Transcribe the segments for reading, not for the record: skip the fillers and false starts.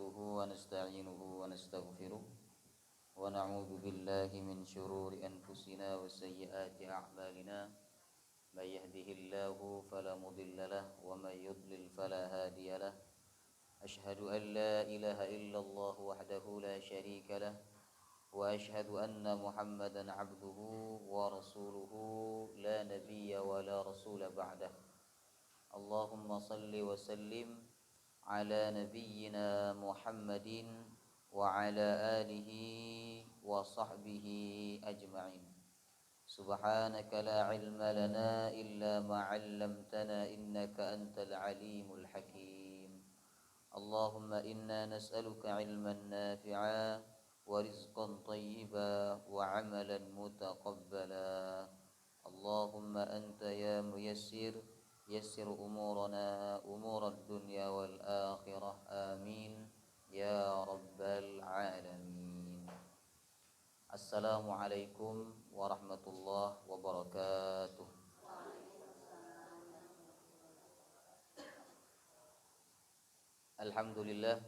نحمده ونستعينه ونستغفره ونعوذ بالله من شرور أنفسنا وسيئات أعمالنا من يهده الله فلا مضل له ومن يضلل فلا هادي له أشهد أن لا إله إلا الله وحده لا شريك له وأشهد أن محمدا عبده ورسوله لا نبي ولا رسول بعده اللهم صل وسلم على نبينا محمد وعلى آله وصحبه أجمعين سبحانك لا علم لنا إلا ما علمتنا إنك أنت العليم الحكيم اللهم إنا نسألك علما نافعا ورزقا طيبا وعملا متقبلا اللهم أنت يا ميسر يسر أمورنا أمور الدنيا والآخرة آمين يا رب العالمين. Assalamualaikum warahmatullahi wabarakatuh. Alhamdulillah,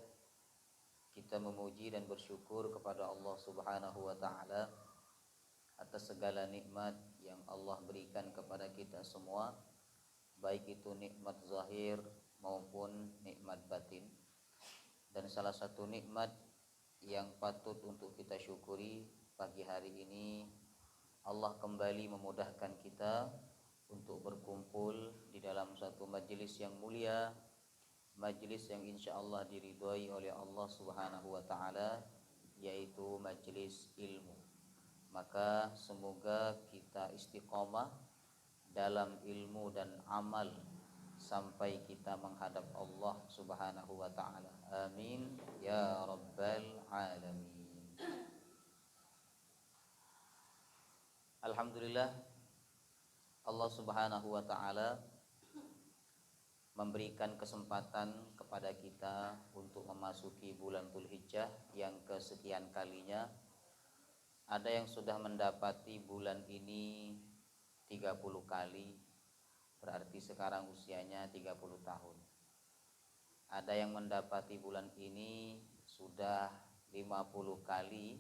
kita memuji dan bersyukur kepada Allah Subhanahu wa taala atas segala nikmat yang Allah berikan kepada kita semua, baik itu nikmat zahir maupun nikmat batin. Dan salah satu nikmat yang patut untuk kita syukuri pagi hari ini, Allah kembali memudahkan kita untuk berkumpul di dalam satu majelis yang mulia, majelis yang insyaallah diridhai oleh Allah Subhanahu wa taala, yaitu majelis ilmu. Maka semoga kita istiqomah dalam ilmu dan amal sampai kita menghadap Allah Subhanahu wa taala. Amin ya rabbal alamin. Alhamdulillah, Allah Subhanahu wa taala memberikan kesempatan kepada kita untuk memasuki bulan Dzulhijjah yang kesekian kalinya. Ada yang sudah mendapati bulan ini 30 kali, berarti sekarang usianya 30 tahun. Ada yang mendapati bulan ini sudah 50 kali,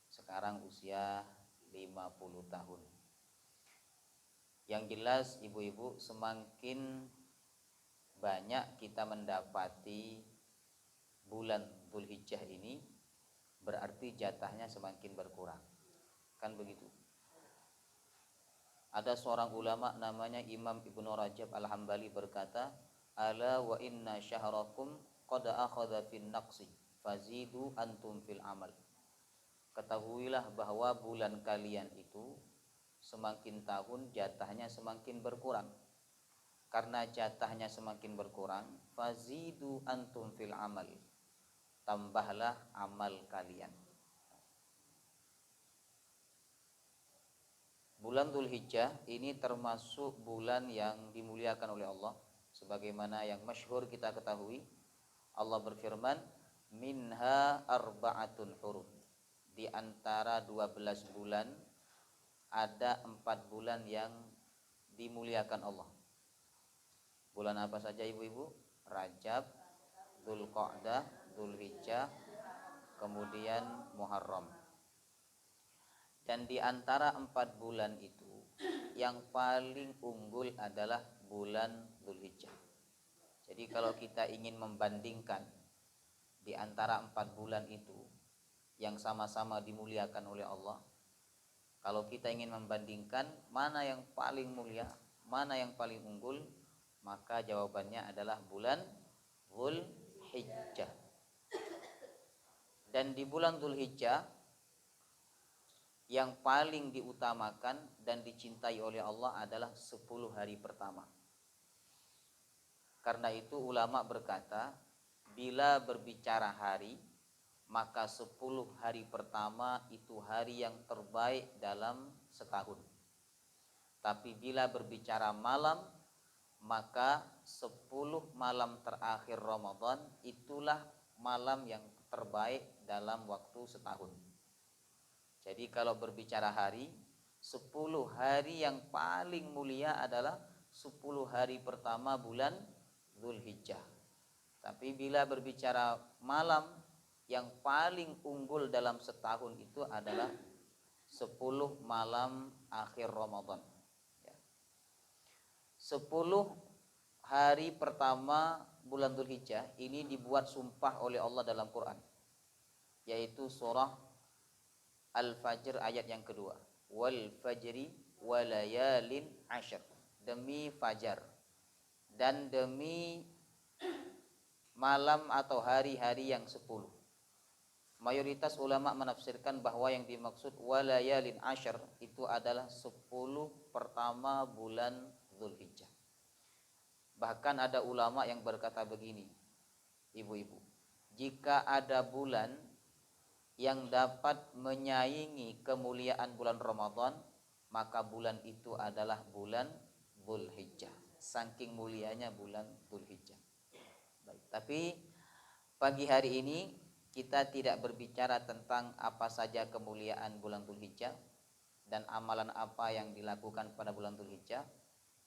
sekarang usia 50 tahun. Yang jelas ibu-ibu, semakin banyak kita mendapati bulan Dzulhijjah ini, berarti jatahnya semakin berkurang. Kan begitu? Ada seorang ulama namanya Imam Ibnu Rajab Al-Hambali berkata, "Ala wa inna syahrakum qad akhadha fin naqsi fazidu antum fil amal." Ketahuilah bahwa bulan kalian itu semakin tahun jatahnya semakin berkurang. Karena jatahnya semakin berkurang, fazidu antum fil amal. Tambahlah amal kalian. Bulan Dzulhijjah ini termasuk bulan yang dimuliakan oleh Allah, sebagaimana yang masyhur kita ketahui. Allah berfirman, "Minha arba'atun hurum." Di antara 12 bulan ada 4 bulan yang dimuliakan Allah. Bulan apa saja ibu-ibu? Rajab, Dzulqa'dah, Dzulhijjah, kemudian Muharram. Dan di antara 4 bulan itu, yang paling unggul adalah bulan Dzulhijjah. Jadi kalau kita ingin membandingkan di antara 4 bulan itu yang sama-sama dimuliakan oleh Allah, kalau kita ingin membandingkan mana yang paling mulia, mana yang paling unggul, maka jawabannya adalah bulan Dzulhijjah. Dan di bulan Dzulhijjah yang paling diutamakan dan dicintai oleh Allah adalah 10 hari pertama. Karena itu ulama berkata, bila berbicara hari, maka 10 hari pertama itu hari yang terbaik dalam setahun. Tapi bila berbicara malam, maka 10 malam terakhir Ramadan itulah malam yang terbaik dalam waktu setahun. Jadi kalau berbicara hari, 10 hari yang paling mulia adalah 10 hari pertama bulan Dzulhijjah. Tapi bila berbicara malam yang paling unggul dalam setahun itu adalah 10 malam akhir Ramadan. 10 hari pertama bulan Dzulhijjah ini dibuat sumpah oleh Allah dalam Quran, yaitu surah Al-Fajr ayat yang kedua. Wal fajri walayalin ashar. Demi fajar dan demi malam atau hari-hari yang 10. Mayoritas ulama menafsirkan bahwa yang dimaksud walayalin ashar itu adalah 10 pertama bulan Dzulhijjah. Bahkan ada ulama yang berkata begini, ibu-ibu, jika ada bulan yang dapat menyaingi kemuliaan bulan Ramadan, maka bulan itu adalah bulan Dzulhijjah. Saking mulianya bulan Dzulhijjah. Baik, tapi pagi hari ini kita tidak berbicara tentang apa saja kemuliaan bulan Dzulhijjah dan amalan apa yang dilakukan pada bulan Dzulhijjah.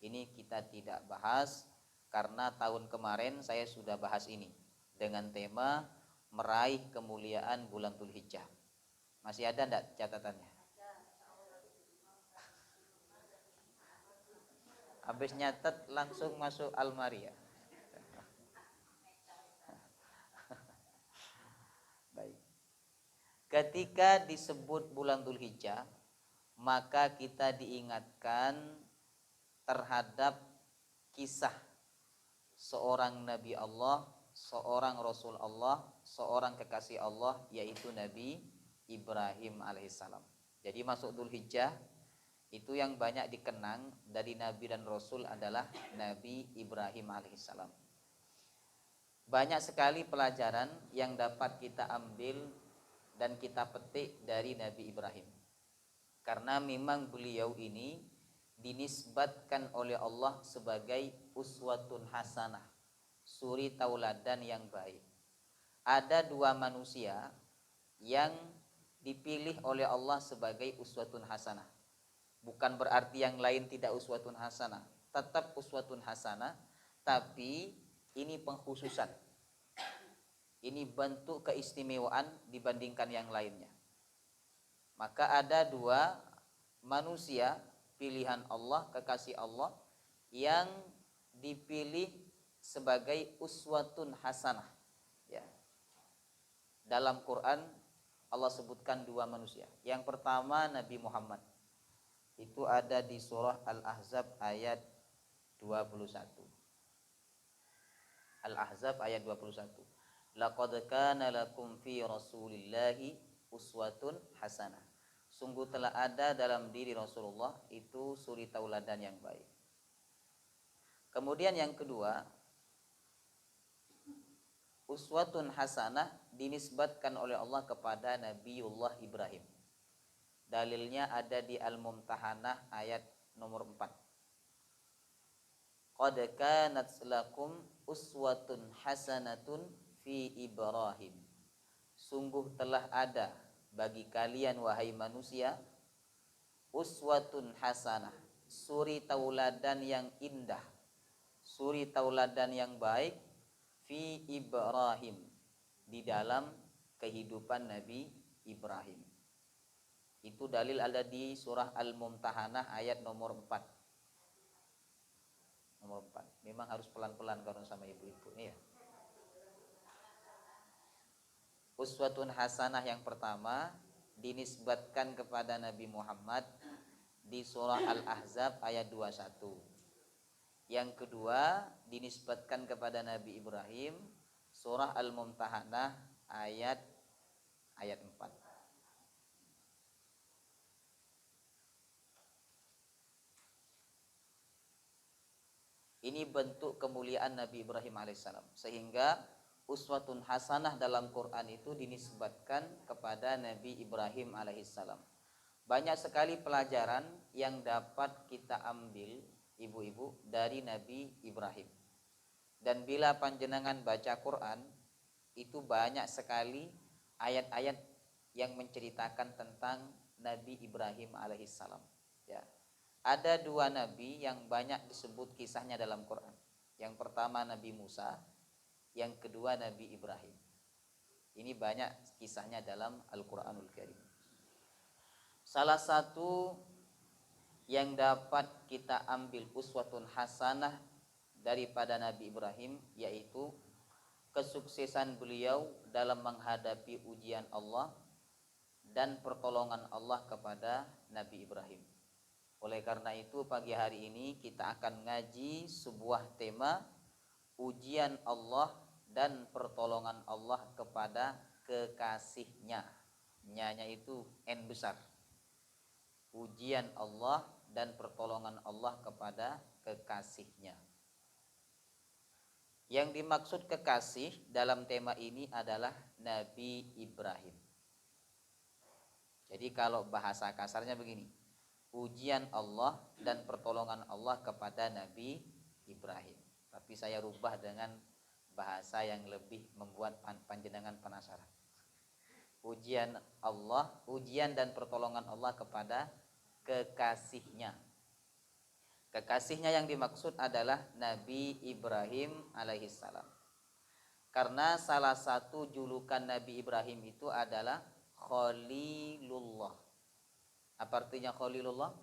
Ini kita tidak bahas karena tahun kemarin saya sudah bahas ini dengan tema meraih kemuliaan bulan Dzulhijjah. Masih ada enggak catatannya? Habis nyatet langsung masuk almari ya. Baik. Ketika disebut bulan Dzulhijjah, maka kita diingatkan terhadap kisah seorang Nabi Allah, seorang Rasul Allah, seorang kekasih Allah, yaitu Nabi Ibrahim alaihissalam. Jadi masuk Dzulhijjah itu yang banyak dikenang dari Nabi dan Rasul adalah Nabi Ibrahim alaihissalam. Banyak sekali pelajaran yang dapat kita ambil dan kita petik dari Nabi Ibrahim. Karena memang beliau ini dinisbatkan oleh Allah sebagai uswatun hasanah, suri tauladan yang baik. Ada dua manusia yang dipilih oleh Allah sebagai uswatun hasanah. Bukan berarti yang lain tidak uswatun hasanah, tetap uswatun hasanah, tapi ini pengkhususan. Ini bentuk keistimewaan dibandingkan yang lainnya. Maka ada dua manusia pilihan Allah, kekasih Allah yang dipilih sebagai uswatun hasanah. Ya. Dalam Quran Allah sebutkan dua manusia. Yang pertama Nabi Muhammad. Itu ada di surah Al-Ahzab ayat 21. Al-Ahzab ayat 21. Laqad kana lakum fi Rasulillahi uswatun hasanah. Sungguh telah ada dalam diri Rasulullah itu suri tauladan yang baik. Kemudian yang kedua, uswatun hasanah dinisbatkan oleh Allah kepada Nabiullah Ibrahim. Dalilnya ada di Al-Mumtahanah ayat nomor 4. Qad kanat lakum uswatun hasanatun fi Ibrahim. Sungguh telah ada bagi kalian wahai manusia uswatun hasanah, suri tauladan yang indah, suri tauladan yang baik fi Ibrahim, di dalam kehidupan Nabi Ibrahim. Itu dalil ada di surah Al-Mumtahanah ayat nomor 4. Nomor 4. Memang harus pelan-pelan kalau sama ibu-ibu ini ya. Uswatun hasanah yang pertama dinisbatkan kepada Nabi Muhammad di surah Al-Ahzab ayat 21. Yang kedua dinisbatkan kepada Nabi Ibrahim surah Al-Mumtahanah ayat 4. Ini bentuk kemuliaan Nabi Ibrahim alaihissalam. Sehingga uswatun hasanah dalam Quran itu dinisbatkan kepada Nabi Ibrahim alaihissalam. Banyak sekali pelajaran yang dapat kita ambil ibu-ibu dari Nabi Ibrahim. Dan bila panjenengan baca Quran, itu banyak sekali ayat-ayat yang menceritakan tentang Nabi Ibrahim alaihissalam. Ya. Ada dua nabi yang banyak disebut kisahnya dalam Quran. Yang pertama Nabi Musa, yang kedua Nabi Ibrahim. Ini banyak kisahnya dalam Al-Qur'anul Karim. Salah satu yang dapat kita ambil uswatun hasanah daripada Nabi Ibrahim yaitu kesuksesan beliau dalam menghadapi ujian Allah dan pertolongan Allah kepada Nabi Ibrahim. Oleh karena itu pagi hari ini kita akan ngaji sebuah tema ujian Allah dan pertolongan Allah kepada kekasihnya. Nya itu N besar. Ujian Allah dan pertolongan Allah kepada kekasihnya. Yang dimaksud kekasih dalam tema ini adalah Nabi Ibrahim. Jadi kalau bahasa kasarnya begini, ujian Allah dan pertolongan Allah kepada Nabi Ibrahim. Tapi saya rubah dengan bahasa yang lebih membuat panjenengan penasaran. Ujian Allah, ujian dan pertolongan Allah kepada kekasihnya. Kekasihnya yang dimaksud adalah Nabi Ibrahim alaihissalam. Karena salah satu julukan Nabi Ibrahim itu adalah Khalilullah. Apa artinya Khalilullah?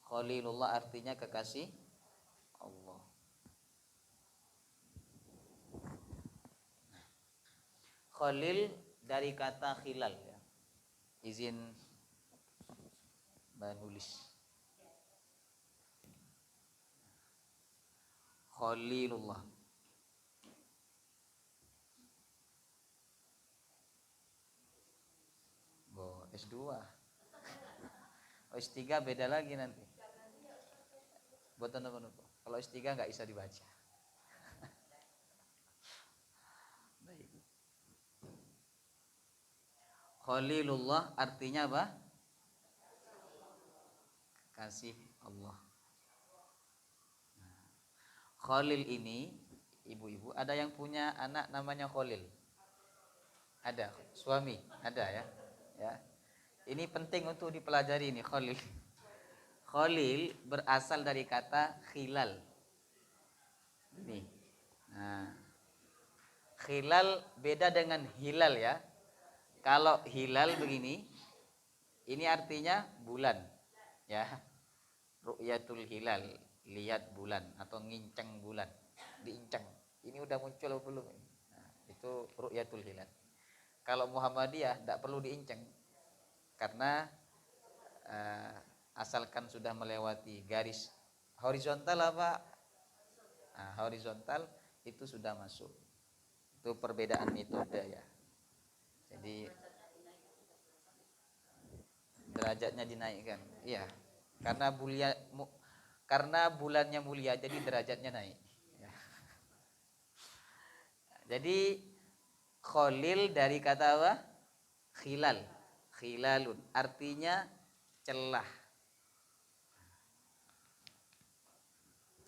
Khalilullah artinya kekasih Allah. Khalil dari kata khilal ya. Izin menulis. Khalilullah. S2. S3 beda lagi nanti. Buat teman-teman. Kalau S3 nggak bisa dibaca. Baik. Khalilullah artinya apa? Kasih Allah. Khalil ini, ibu-ibu, ada yang punya anak namanya Khalil? Ada, suami, ada ya. Ya. Ini penting untuk dipelajari ini Khalil. Khalil berasal dari kata khilal. Ini. Nah, khilal beda dengan hilal ya. Kalau hilal begini, ini artinya bulan, ya. Ru'yatul hilal, lihat bulan atau nginceng bulan, diinceng. Ini udah muncul atau belum? Nah, itu ru'yatul hilal. Kalau Muhammadiyah tidak perlu diinceng, karena asalkan sudah melewati garis horizontal apa? Nah, horizontal itu sudah masuk. Itu perbedaan metode ya. Jadi derajatnya dinaikkan. Iya. Karena bulannya mulia jadi derajatnya naik. Ya. Jadi Khalil dari kata apa? Khilal. Khilalun artinya celah.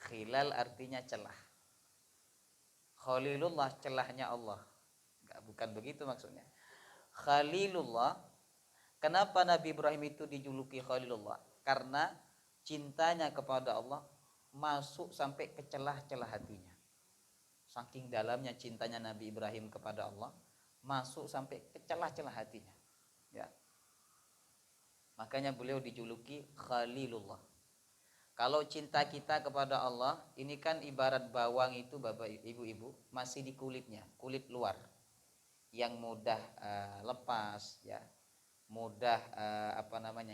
Khilal artinya celah. Khalilullah celahnya Allah. Bukan begitu maksudnya. Khalilullah, kenapa Nabi Ibrahim itu dijuluki Khalilullah? Karena cintanya kepada Allah masuk sampai ke celah-celah hatinya. Saking dalamnya cintanya Nabi Ibrahim kepada Allah, masuk sampai ke celah-celah hatinya. Ya. Makanya beliau dijuluki Khalilullah. Kalau cinta kita kepada Allah, ini kan ibarat bawang itu Bapak Ibu, masih di kulitnya, kulit luar yang mudah lepas ya, mudah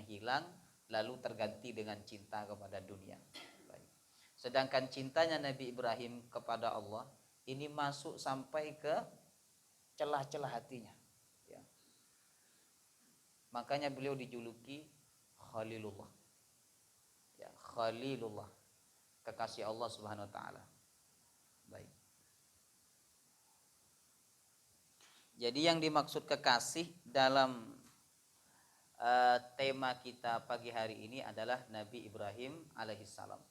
hilang lalu terganti dengan cinta kepada dunia. Baik. Sedangkan cintanya Nabi Ibrahim kepada Allah ini masuk sampai ke celah-celah hatinya. Ya. Makanya beliau dijuluki Khalilullah. Ya, Khalilullah, kekasih Allah Subhanahu wa taala. Baik. Jadi yang dimaksud kekasih dalam tema kita pagi hari ini adalah Nabi Ibrahim alaihissalam.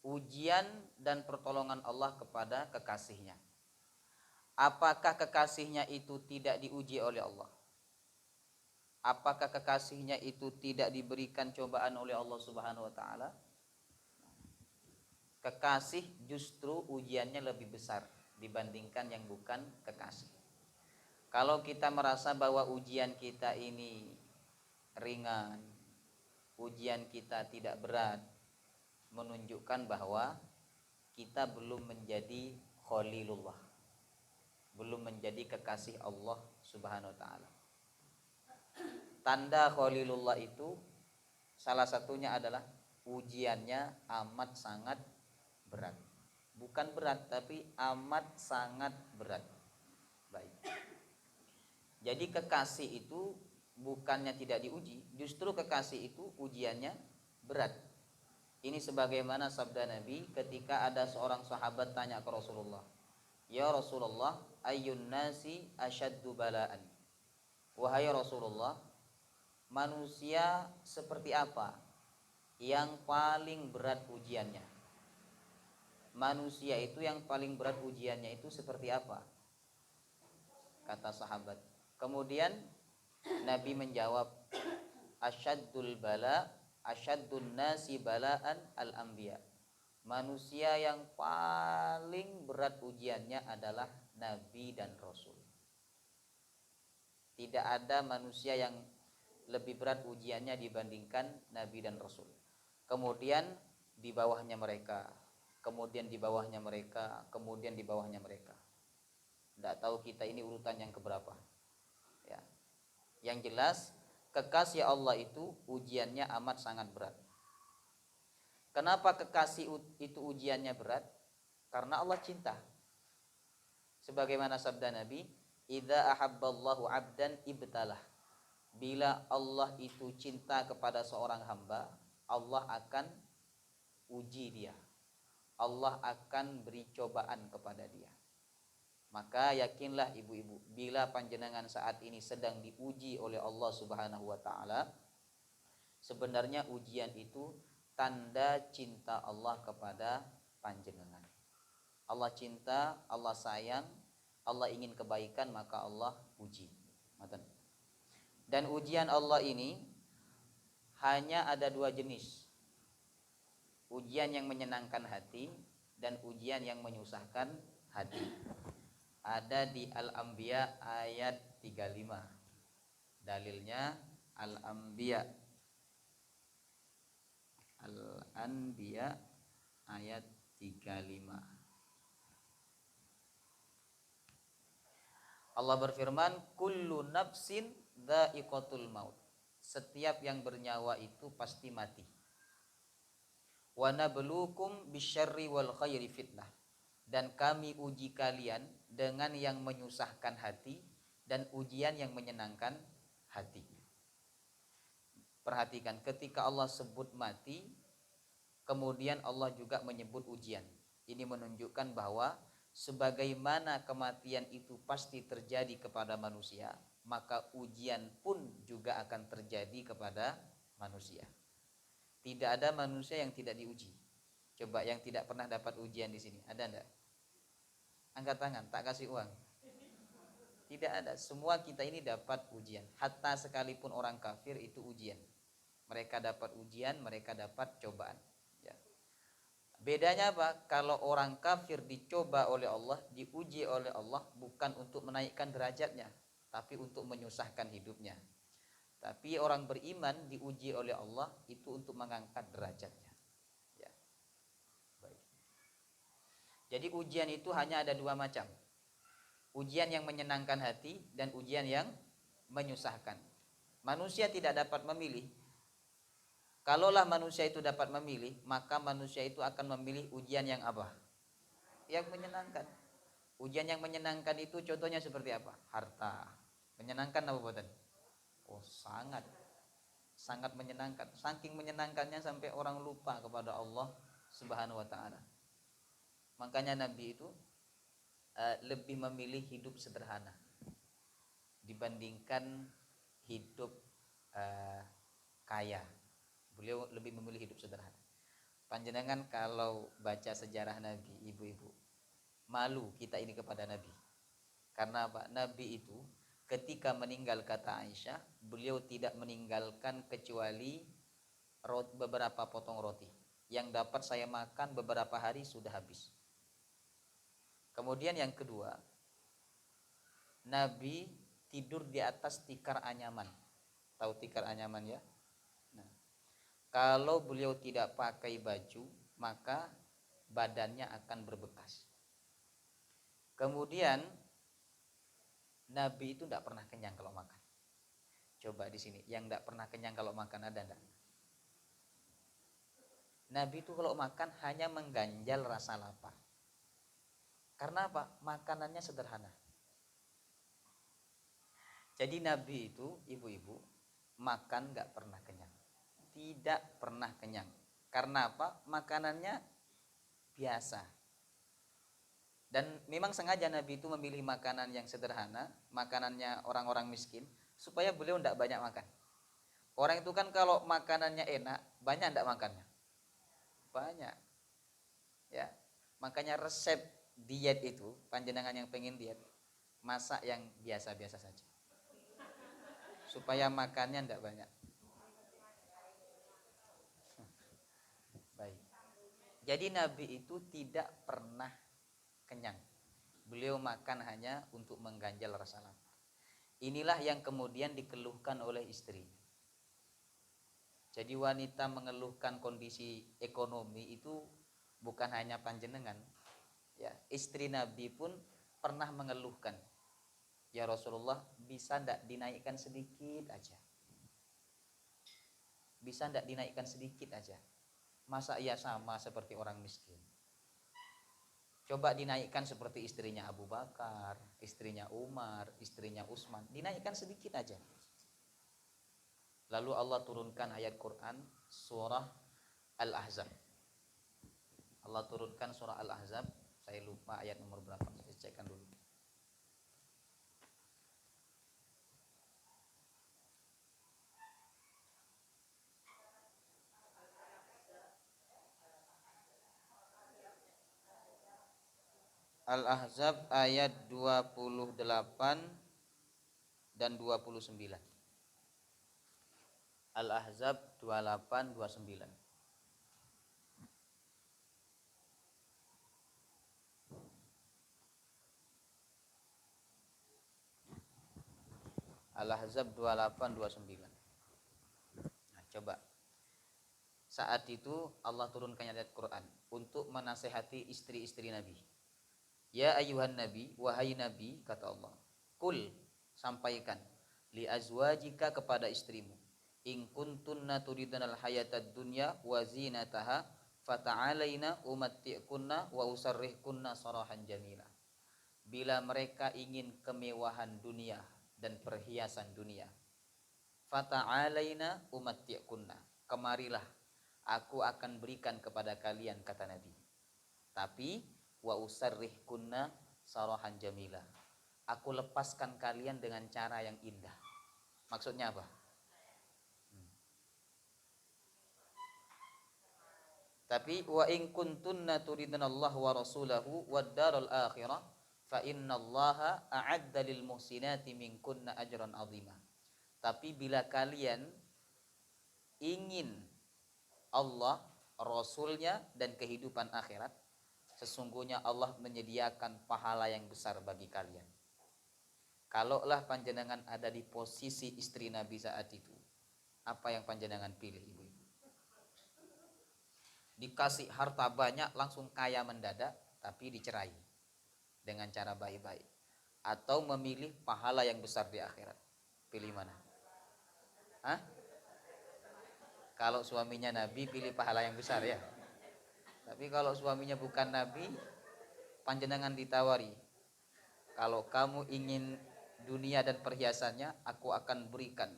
Ujian dan pertolongan Allah kepada kekasihnya. Apakah kekasihnya itu tidak diuji oleh Allah? Apakah kekasihnya itu tidak diberikan cobaan oleh Allah Subhanahu wa taala? Kekasih justru ujiannya lebih besar dibandingkan yang bukan kekasih. Kalau kita merasa bahwa ujian kita ini ringan, ujian kita tidak berat, menunjukkan bahwa kita belum menjadi khalilullah, belum menjadi kekasih Allah Subhanahu wa taala. Tanda khalilullah itu salah satunya adalah ujiannya amat sangat berat. Bukan berat tapi amat sangat berat. Baik. Jadi kekasih itu bukannya tidak diuji, justru kekasih itu ujiannya berat. Ini sebagaimana sabda Nabi ketika ada seorang sahabat tanya ke Rasulullah, "Ya Rasulullah, ayyun nasi asyaddu bala'an?" Wahai Rasulullah, manusia seperti apa yang paling berat ujiannya? Manusia itu yang paling berat ujiannya itu seperti apa? Kata sahabat. Kemudian Nabi menjawab, asyaddul bala asyaddun nasi bala'an al-anbiya. Manusia yang paling berat ujiannya adalah nabi dan rasul. Tidak ada manusia yang lebih berat ujiannya dibandingkan nabi dan rasul. Kemudian di bawahnya mereka, kemudian di bawahnya mereka, kemudian di bawahnya mereka. Tidak tahu kita ini urutan yang keberapa. Ya. Yang jelas kekasih Allah itu ujiannya amat sangat berat. Kenapa kekasih itu ujiannya berat? Karena Allah cinta. Sebagaimana sabda Nabi, "Idza ahabballahu 'abdan ibtalah." Bila Allah itu cinta kepada seorang hamba, Allah akan uji dia. Allah akan beri cobaan kepada dia. Maka yakinlah ibu-ibu, bila panjenengan saat ini sedang diuji oleh Allah Subhanahu wa taala, sebenarnya ujian itu tanda cinta Allah kepada panjenengan. Allah cinta, Allah sayang, Allah ingin kebaikan, maka Allah uji. Dan ujian Allah ini hanya ada dua jenis. Ujian yang menyenangkan hati dan ujian yang menyusahkan hati. Ada di Al-Anbiya ayat 35. Dalilnya Al-Anbiya ayat 35. Allah berfirman, kullu nafsin dha'iqatul maut. Setiap yang bernyawa itu pasti mati. Wa nabluukum bisyarri wal khairi fitnah. Dan kami uji kalian dengan yang menyusahkan hati dan ujian yang menyenangkan hati. Perhatikan, ketika Allah sebut mati, kemudian Allah juga menyebut ujian. Ini menunjukkan bahwa sebagaimana kematian itu pasti terjadi kepada manusia, maka ujian pun juga akan terjadi kepada manusia. Tidak ada manusia yang tidak diuji. Coba yang tidak pernah dapat ujian di sini, ada enggak? Angkat tangan, tak kasih uang. Tidak ada, semua kita ini dapat ujian. Hatta sekalipun orang kafir itu ujian. Mereka dapat ujian, mereka dapat cobaan. Ya. Bedanya apa? Kalau orang kafir dicoba oleh Allah, diuji oleh Allah, bukan untuk menaikkan derajatnya, tapi untuk menyusahkan hidupnya. Tapi orang beriman diuji oleh Allah itu untuk mengangkat derajatnya. Ya. Baik. Jadi ujian itu hanya ada dua macam. Ujian yang menyenangkan hati dan ujian yang menyusahkan. Manusia tidak dapat memilih. Kalaulah manusia itu dapat memilih, maka manusia itu akan memilih ujian yang apa? Yang menyenangkan. Ujian yang menyenangkan itu contohnya seperti apa? Harta. Menyenangkan apa buatan? Oh, sangat menyenangkan. Saking menyenangkannya sampai orang lupa kepada Allah Subhanahu wa taala. Makanya Nabi itu lebih memilih hidup sederhana dibandingkan hidup kaya. Beliau lebih memilih hidup sederhana. Panjenengan kalau baca sejarah Nabi, ibu-ibu, malu kita ini kepada Nabi. Karena apa? Nabi itu ketika meninggal, kata Aisyah, beliau tidak meninggalkan kecuali beberapa potong roti yang dapat saya makan beberapa hari sudah habis. Kemudian yang kedua, Nabi tidur di atas tikar anyaman. Tahu tikar anyaman ya? Nah, kalau beliau tidak pakai baju, maka badannya akan berbekas. Kemudian Nabi itu tidak pernah kenyang kalau makan. Coba di sini, yang tidak pernah kenyang kalau makan ada enggak? Nabi itu kalau makan hanya mengganjal rasa lapar. Karena apa? Makanannya sederhana. Jadi Nabi itu, ibu-ibu, makan nggak pernah kenyang. Tidak pernah kenyang. Karena apa? Makanannya biasa. Dan memang sengaja Nabi itu memilih makanan yang sederhana, makanannya orang-orang miskin, supaya beliau tidak banyak makan. Orang itu kan kalau makanannya enak, banyak tidak makannya? Banyak. Ya, makanya resep diet itu, panjenengan yang pengen diet, masak yang biasa-biasa saja. Supaya makannya tidak banyak. Baik. Jadi Nabi itu tidak pernah kenyang. Beliau makan hanya untuk mengganjal rasa lapar. Inilah yang kemudian dikeluhkan oleh istri. Jadi wanita mengeluhkan kondisi ekonomi itu bukan hanya panjenengan. Ya, istri Nabi pun pernah mengeluhkan. Ya Rasulullah, bisa ndak dinaikkan sedikit aja? Bisa ndak dinaikkan sedikit aja? Masa ia sama seperti orang miskin? Coba dinaikkan seperti istrinya Abu Bakar, istrinya Umar, istrinya Utsman, dinaikkan sedikit aja. Lalu Allah turunkan ayat Quran surah Al-Ahzab. Allah turunkan surah Al-Ahzab, saya lupa ayat nomor berapa, saya cekkan dulu. Al-Ahzab ayat 28 dan 29. Al-Ahzab 28 29. Al-Ahzab 28 29. Nah, coba. Saat itu Allah turunkan ayat Quran untuk menasehati istri-istri Nabi. Ya ayuhan nabi, wahai nabi, kata Allah, kul, sampaikan, li azwajika, kepada istrimu, in kuntunna turidanal hayatad dunya wa zinataha fata'alaina umatti'kunna wa usarrihkunna sarahan jamila. Bila mereka ingin kemewahan dunia dan perhiasan dunia, fata'alaina umatti'kunna, kemarilah, aku akan berikan kepada kalian, kata Nabi. Tapi wa usarrihkunna sarahan jamila, aku lepaskan kalian dengan cara yang indah. Maksudnya apa? Tapi wa in kuntunna turidnallaha wa rasulahu wad daral akhirah fa innallaha a'adda lil muhsinati minkunna ajran 'azima. Tapi bila kalian ingin Allah, Rasulnya, dan kehidupan akhirat, sesungguhnya Allah menyediakan pahala yang besar bagi kalian. Kalaulah panjenengan ada di posisi istri Nabi saat itu, apa yang panjenengan pilih, ibu-ibu? Dikasih harta banyak langsung kaya mendadak, tapi dicerai dengan cara baik-baik, atau memilih pahala yang besar di akhirat? Pilih mana? Hah? Kalau suaminya Nabi, pilih pahala yang besar ya. Tapi kalau suaminya bukan Nabi, panjenengan ditawari, kalau kamu ingin dunia dan perhiasannya, aku akan berikan,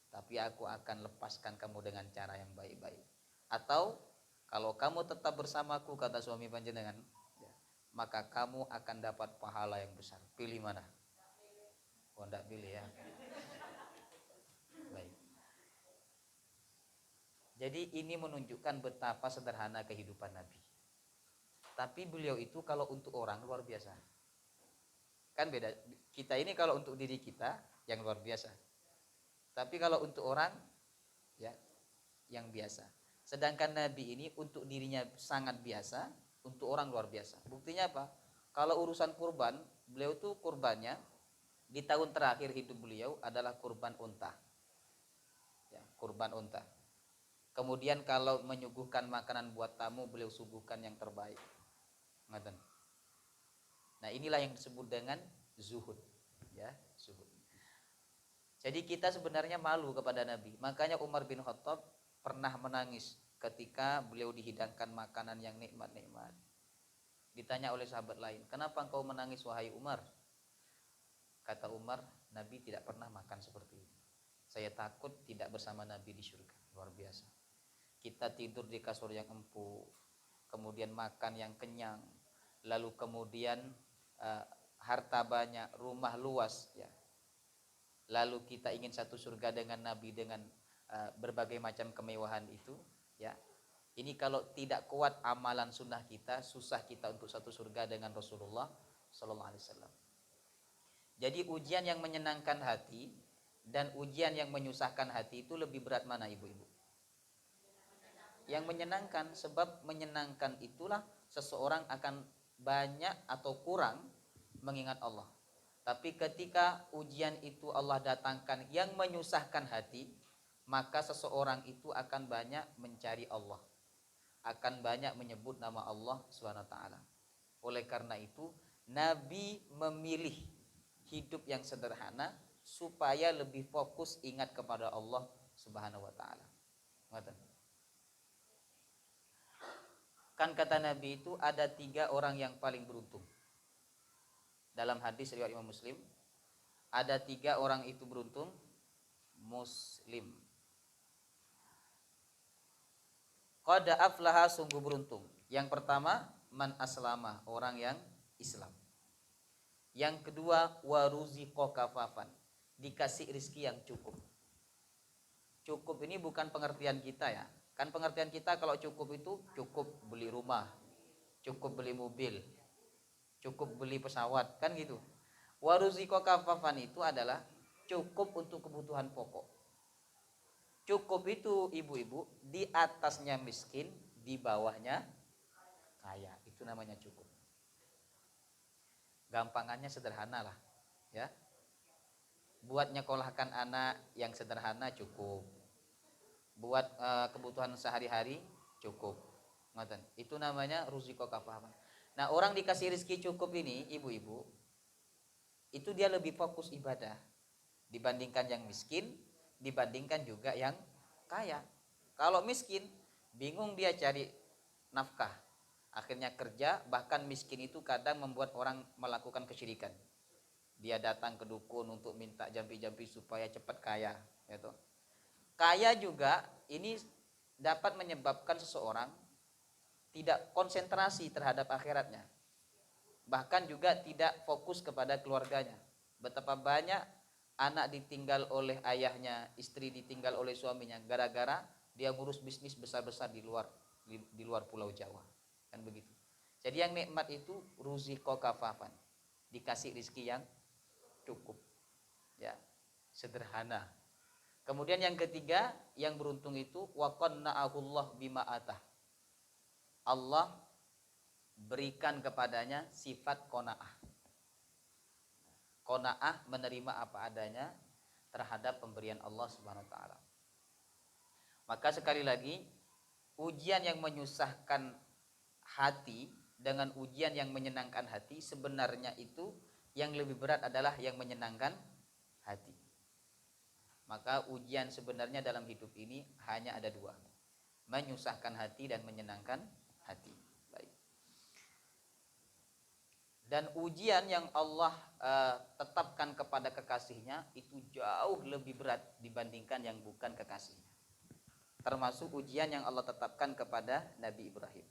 tapi aku akan lepaskan kamu dengan cara yang baik-baik. Atau kalau kamu tetap bersamaku, kata suami panjenengan, maka kamu akan dapat pahala yang besar. Pilih mana? Oh, enggak pilih ya. Baik. Jadi ini menunjukkan betapa sederhana kehidupan Nabi. Tapi beliau itu kalau untuk orang luar biasa. Kan beda. Kita ini kalau untuk diri kita yang luar biasa. Tapi kalau untuk orang ya yang biasa. Sedangkan Nabi ini untuk dirinya sangat biasa, untuk orang luar biasa. Buktinya apa? Kalau urusan kurban, beliau tuh kurbannya di tahun terakhir hidup beliau adalah kurban unta. Ya, kurban unta. Kemudian kalau menyuguhkan makanan buat tamu, beliau suguhkan yang terbaik. Ngaten. Nah, inilah yang disebut dengan zuhud, ya, zuhud. Jadi kita sebenarnya malu kepada Nabi. Makanya Umar bin Khattab pernah menangis ketika beliau dihidangkan makanan yang nikmat-nikmat. Ditanya oleh sahabat lain, "Kenapa engkau menangis wahai Umar?" Kata Umar, "Nabi tidak pernah makan seperti ini. Saya takut tidak bersama Nabi di surga." Luar biasa. Kita tidur di kasur yang empuk, kemudian makan yang kenyang, lalu kemudian harta banyak, rumah luas, ya. Lalu kita ingin satu surga dengan Nabi dengan berbagai macam kemewahan itu, ya. Ini kalau tidak kuat amalan sunnah kita, susah kita untuk satu surga dengan Rasulullah Sallallahu Alaihi Wasallam. Jadi ujian yang menyenangkan hati dan ujian yang menyusahkan hati itu lebih berat mana, ibu-ibu? Yang menyenangkan, sebab menyenangkan itulah seseorang akan banyak atau kurang mengingat Allah. Tapi ketika ujian itu Allah datangkan yang menyusahkan hati, maka seseorang itu akan banyak mencari Allah, akan banyak menyebut nama Allah SWT. Oleh karena itu Nabi memilih hidup yang sederhana supaya lebih fokus ingat kepada Allah Subhanahu wa taala. Kan kata Nabi itu ada 3 orang yang paling beruntung. Dalam hadis riwayat Imam Muslim, ada 3 orang itu beruntung. Muslim. Qad aflaha, sungguh beruntung. Yang pertama, man aslama, orang yang Islam. Yang kedua, waruziqo kafafan, dikasih rizki yang cukup. Cukup ini bukan pengertian kita, ya. Kan pengertian kita kalau cukup itu cukup beli rumah, cukup beli mobil, cukup beli pesawat, kan gitu. Waruziqo kafafan itu adalah cukup untuk kebutuhan pokok. Cukup itu, ibu-ibu, di atasnya miskin, di bawahnya kaya. Itu namanya cukup. Gampangannya sederhana lah, ya. Buat nyekolahkan anak yang sederhana cukup. Buat kebutuhan sehari-hari cukup. Ngoten. Itu namanya ruziqo kafafan. Nah, orang dikasih rezeki cukup ini, ibu-ibu, itu dia lebih fokus ibadah dibandingkan yang miskin, dibandingkan juga yang kaya. Kalau miskin, bingung dia cari nafkah, akhirnya kerja. Bahkan miskin itu kadang membuat orang melakukan kesyirikan. Dia datang ke dukun untuk minta jampi-jampi supaya cepat kaya, gitu. Kaya juga ini dapat menyebabkan seseorang tidak konsentrasi terhadap akhiratnya, bahkan juga tidak fokus kepada keluarganya. Betapa banyak anak ditinggal oleh ayahnya, istri ditinggal oleh suaminya gara-gara dia ngurus bisnis besar-besar di luar Pulau Jawa, kan begitu. Jadi yang nikmat itu ruziqo kafafan, dikasih rizki yang cukup, ya, sederhana. Kemudian yang ketiga, yang beruntung itu waqanna'ahullah bima atah, Allah berikan kepadanya sifat qanaah. Qanaah, menerima apa adanya terhadap pemberian Allah Subhanahu wa taala. Maka sekali lagi, ujian yang menyusahkan hati dengan ujian yang menyenangkan hati, sebenarnya itu yang lebih berat adalah yang menyenangkan hati. Maka ujian sebenarnya dalam hidup ini hanya ada 2, menyusahkan hati dan menyenangkan hati. Baik. Dan ujian yang Allah tetapkan kepada kekasihnya itu jauh lebih berat dibandingkan yang bukan kekasihnya. Termasuk ujian yang Allah tetapkan kepada Nabi Ibrahim.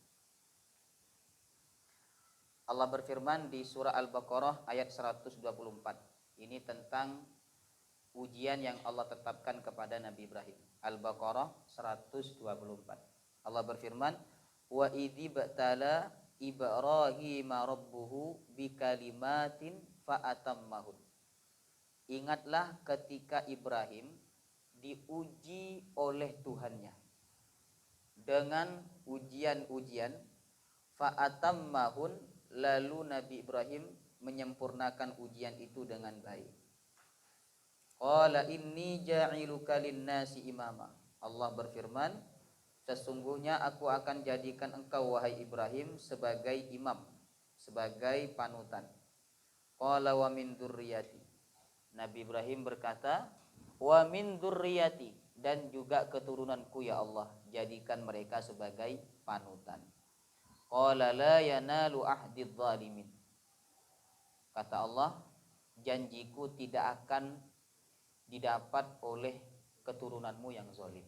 Allah berfirman di surah Al-Baqarah ayat 124. Ini tentang ujian yang Allah tetapkan kepada Nabi Ibrahim. Al-Baqarah 124. Allah berfirman, wa idzi ba'tala Ibrahim rabbuhu bikalimatin fa'atammahun. Ingatlah ketika Ibrahim diuji oleh Tuhannya dengan ujian-ujian, fa'atammahun, lalu Nabi Ibrahim menyempurnakan ujian itu dengan baik. Qala inni ja'iluka lin-nasi imama. Allah berfirman, sesungguhnya aku akan jadikan engkau wahai Ibrahim sebagai imam, sebagai panutan. Qala wa min dzurriyyati. Nabi Ibrahim berkata, wa min dzurriyyati, dan juga keturunanku ya Allah, jadikan mereka sebagai panutan. Qala la yanalu ahdidz zalimin. Kata Allah, janjiku tidak akan didapat oleh keturunanmu yang zalim.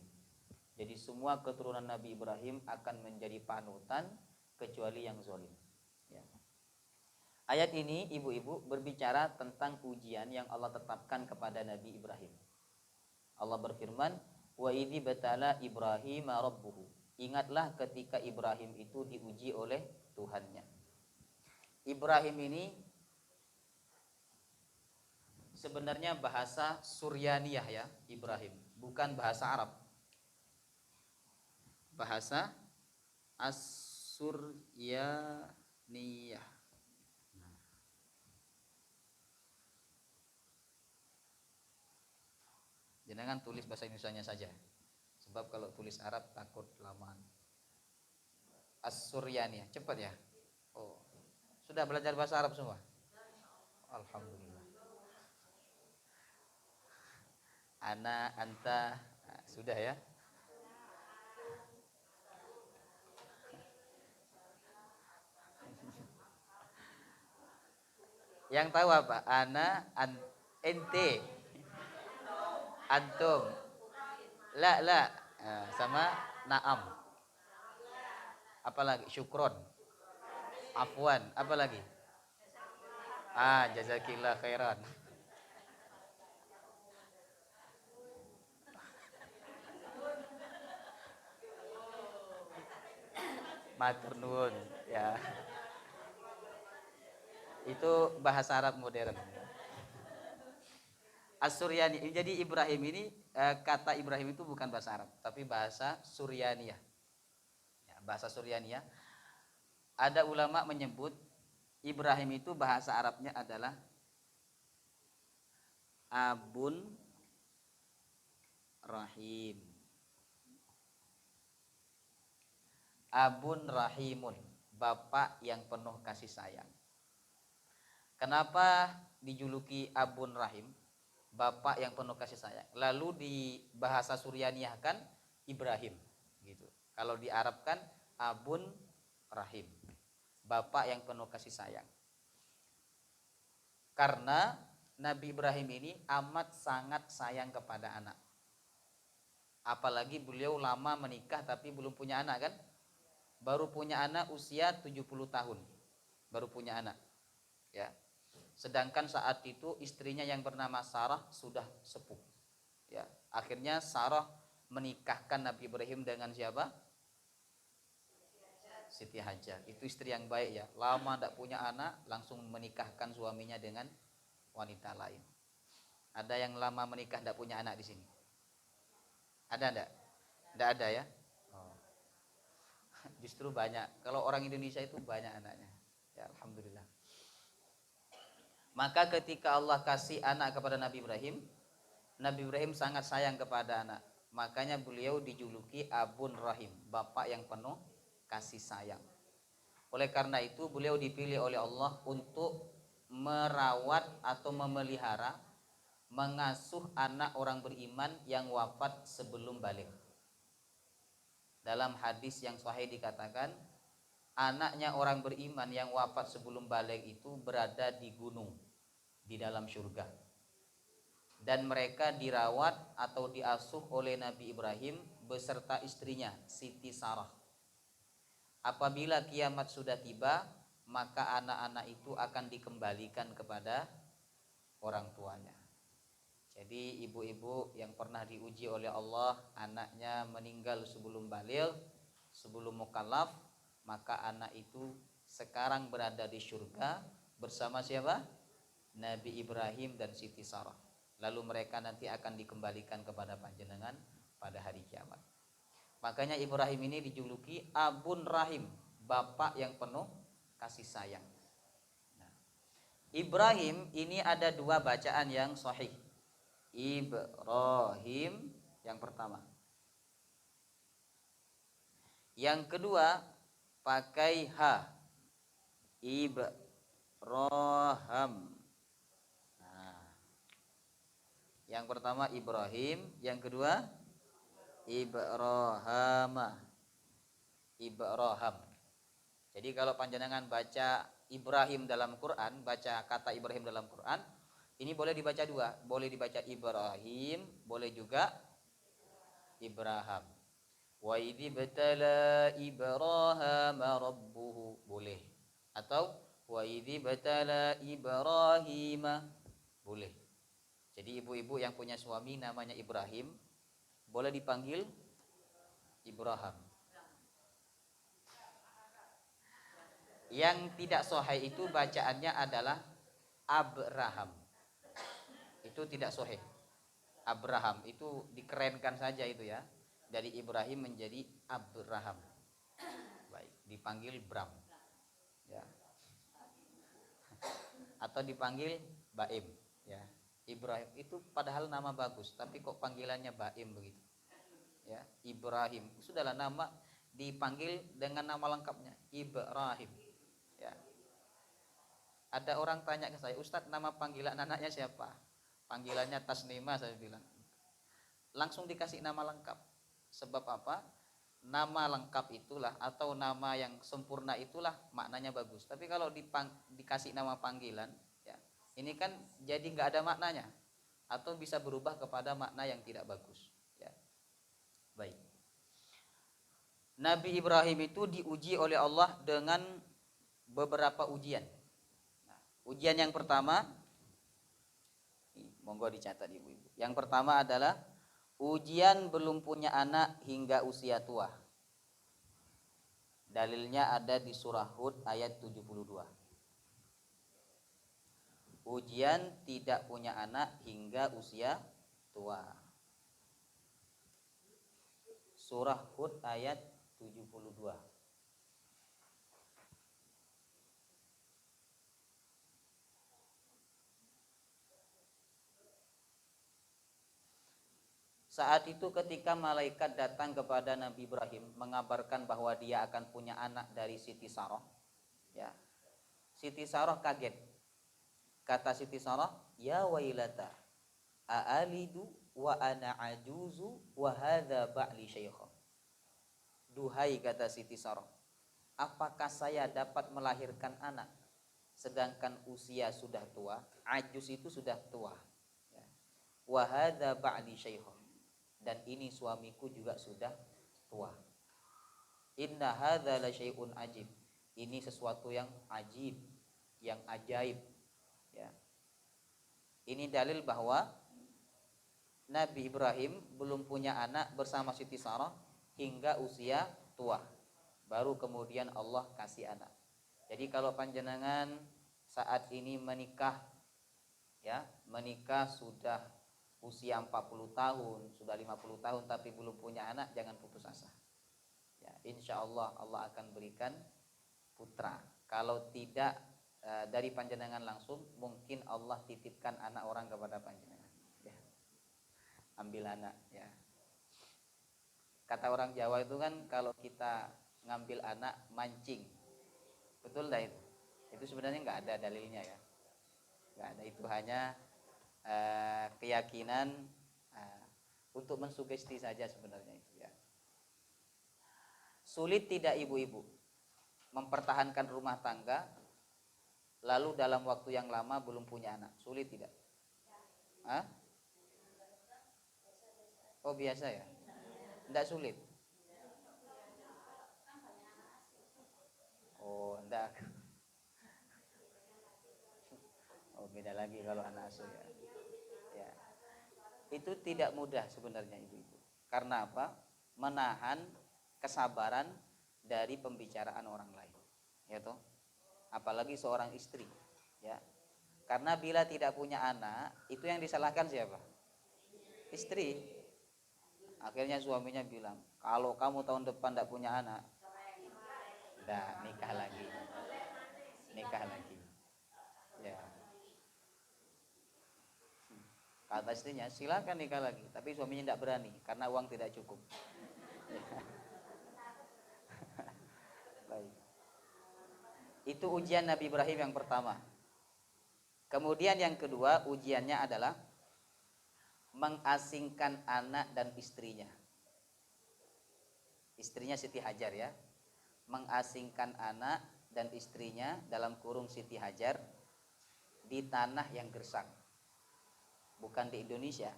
Jadi semua keturunan Nabi Ibrahim akan menjadi panutan kecuali yang zalim. Ya. Ayat ini ibu-ibu berbicara tentang ujian yang Allah tetapkan kepada Nabi Ibrahim. Allah berfirman, wa idzi batala Ibrahim rabbuhu. Ingatlah ketika Ibrahim itu diuji oleh Tuhannya. Ibrahim ini sebenarnya bahasa Suryaniyah ya, Ibrahim, bukan bahasa Arab. Bahasa As-Suryaniyah. Jangan tulis bahasa Indonesianya saja. Sebab kalau tulis Arab takut lamaan. As-Suryaniyah, cepat ya. Oh, sudah belajar bahasa Arab semua? Alhamdulillah. Ana, anta, nah, sudah ya. Yang tahu apa? Ana, ente, antum, la, sama naam. Apalagi syukron, afwan, apalagi? Jazakillah khairan. Matur nuwun ya. Itu bahasa Arab modern. As-Suryani. Jadi Ibrahim ini kata Ibrahim itu bukan bahasa Arab, tapi bahasa Suryaniyah. Ya, bahasa Suryaniyah. Ada ulama menyebut Ibrahim itu bahasa Arabnya adalah Abun Rahim. Abun Rahimun, bapak yang penuh kasih sayang. Kenapa dijuluki Abun Rahim? Bapak yang penuh kasih sayang. Lalu di bahasa Suryaniyah kan Ibrahim gitu. Kalau di Arab kan Abun Rahim, bapak yang penuh kasih sayang. Karena Nabi Ibrahim ini amat sangat sayang kepada anak. Apalagi beliau lama menikah tapi belum punya anak kan? Baru punya anak usia 70 tahun. Baru punya anak. Ya. Sedangkan saat itu istrinya yang bernama Sarah sudah sepuh. Ya, akhirnya Sarah menikahkan Nabi Ibrahim dengan siapa? Siti Hajar. Itu istri yang baik ya. Lama tidak punya anak, langsung menikahkan suaminya dengan wanita lain. Ada yang lama menikah tidak punya anak di sini? Ada enggak? Tidak ada ya? Oh. Justru banyak. Kalau orang Indonesia itu banyak anaknya. Ya, alhamdulillah. Maka ketika Allah kasih anak kepada Nabi Ibrahim sangat sayang kepada anak. Makanya beliau dijuluki Abun Rahim, bapak yang penuh kasih sayang. Oleh karena itu beliau dipilih oleh Allah untuk merawat atau memelihara, mengasuh anak orang beriman yang wafat sebelum balik. Dalam hadis yang sahih dikatakan, anaknya orang beriman yang wafat sebelum balik itu berada di gunung di dalam surga, dan mereka dirawat atau diasuh oleh Nabi Ibrahim beserta istrinya Siti Sarah. Apabila kiamat sudah tiba, maka anak-anak itu akan dikembalikan kepada orang tuanya. Jadi ibu-ibu yang pernah diuji oleh Allah, anaknya meninggal sebelum baligh, sebelum mukallaf, maka anak itu sekarang berada di surga bersama siapa? Nabi Ibrahim dan Siti Sarah. Lalu mereka nanti akan dikembalikan kepada panjenengan pada hari kiamat. Makanya Ibrahim ini dijuluki Abun Rahim, bapak yang penuh kasih sayang. Nah, Ibrahim ini ada dua bacaan yang sahih. Ibrahim yang pertama. Yang kedua pakai ha. Ibrahim. Nah, yang pertama Ibrahim, yang kedua Ibrahim. Ibrahim. Jadi kalau panjenengan baca Ibrahim dalam Quran, baca kata Ibrahim dalam Quran, ini boleh dibaca dua, boleh dibaca Ibrahim, boleh juga Ibrahim. Wa idzi batala Ibrahim rabbuhu, boleh. Atau wa idzi batala Ibrahim, boleh. Jadi ibu-ibu yang punya suami namanya Ibrahim boleh dipanggil Ibrahim. Yang tidak sahih itu bacaannya adalah Abraham. Itu tidak sahih. Abraham itu dikerenkan saja itu ya. Dari Ibrahim menjadi Abraham. Baik, dipanggil Bram. Ya. Atau dipanggil Baim, ya. Ibrahim itu padahal nama bagus, tapi kok panggilannya Baim begitu. Ya, Ibrahim. Sudahlah nama dipanggil dengan nama lengkapnya, Ibrahim. Ya. Ada orang tanya ke saya, Ustadz nama panggilan anaknya siapa? Panggilannya Tasnima, saya bilang. Langsung dikasih nama lengkap. Sebab apa? Nama lengkap itulah atau nama yang sempurna itulah maknanya bagus. Tapi kalau dikasih nama panggilan, ya, ini kan jadi nggak ada maknanya atau bisa berubah kepada makna yang tidak bagus. Ya. Baik. Nabi Ibrahim itu diuji oleh Allah dengan beberapa ujian. Nah, ujian yang pertama, monggo dicatat ibu-ibu. Yang pertama adalah ujian belum punya anak hingga usia tua. Dalilnya ada di surah Hud ayat 72. Ujian tidak punya anak hingga usia tua. Surah Hud ayat 72. Saat itu ketika malaikat datang kepada Nabi Ibrahim mengabarkan bahwa dia akan punya anak dari Siti Sarah, ya. Siti Sarah kaget. Kata Siti Sarah, "Ya wailata, aalidu wa ana ajuzu wa hadza ba'li syaikha." Duhai, kata Siti Sarah, apakah saya dapat melahirkan anak sedangkan usia sudah tua? Ajuz itu sudah tua. Ya. Wa hadza ba'li syaikha, dan ini suamiku juga sudah tua. Inna hadza la syai'un ajib. Ini sesuatu yang ajib, yang ajaib. Ya. Ini dalil bahwa Nabi Ibrahim belum punya anak bersama Siti Sarah hingga usia tua. Baru kemudian Allah kasih anak. Jadi kalau panjenengan saat ini menikah, ya, menikah sudah usia 40 tahun, sudah 50 tahun tapi belum punya anak, jangan putus asa. Ya, insya Allah Allah akan berikan putra. Kalau tidak dari panjenengan langsung, mungkin Allah titipkan anak orang kepada panjenengan. Ya. Ambil anak, ya. Kata orang Jawa itu kan kalau kita ngambil anak mancing, betul dah itu. Itu sebenarnya nggak ada dalilnya ya, nggak ada. Itu hanya keyakinan untuk mensugesti saja sebenarnya itu ya. Sulit tidak ibu-ibu mempertahankan rumah tangga lalu dalam waktu yang lama belum punya anak? Sulit tidak? Hah? Oh biasa ya? Tidak sulit? Oh enggak. Oh beda lagi kalau anak asuh ya. Ya. Itu tidak mudah sebenarnya ibu-ibu. Karena apa? Menahan kesabaran dari pembicaraan orang lain. Ya toh? Apalagi seorang istri, ya. Karena bila tidak punya anak, itu yang disalahkan siapa? Istri. Akhirnya suaminya bilang, Kalau kamu tahun depan tidak punya anak, udah nikah lagi, nikah lagi. Ya, kata istrinya silakan nikah lagi, tapi suaminya tidak berani karena uang tidak cukup. Baik. Itu ujian Nabi Ibrahim yang pertama. Kemudian yang kedua ujiannya adalah mengasingkan anak dan istrinya. Istrinya Siti Hajar ya, mengasingkan anak dan istrinya dalam kurung Siti Hajar di tanah yang gersang. Bukan di Indonesia,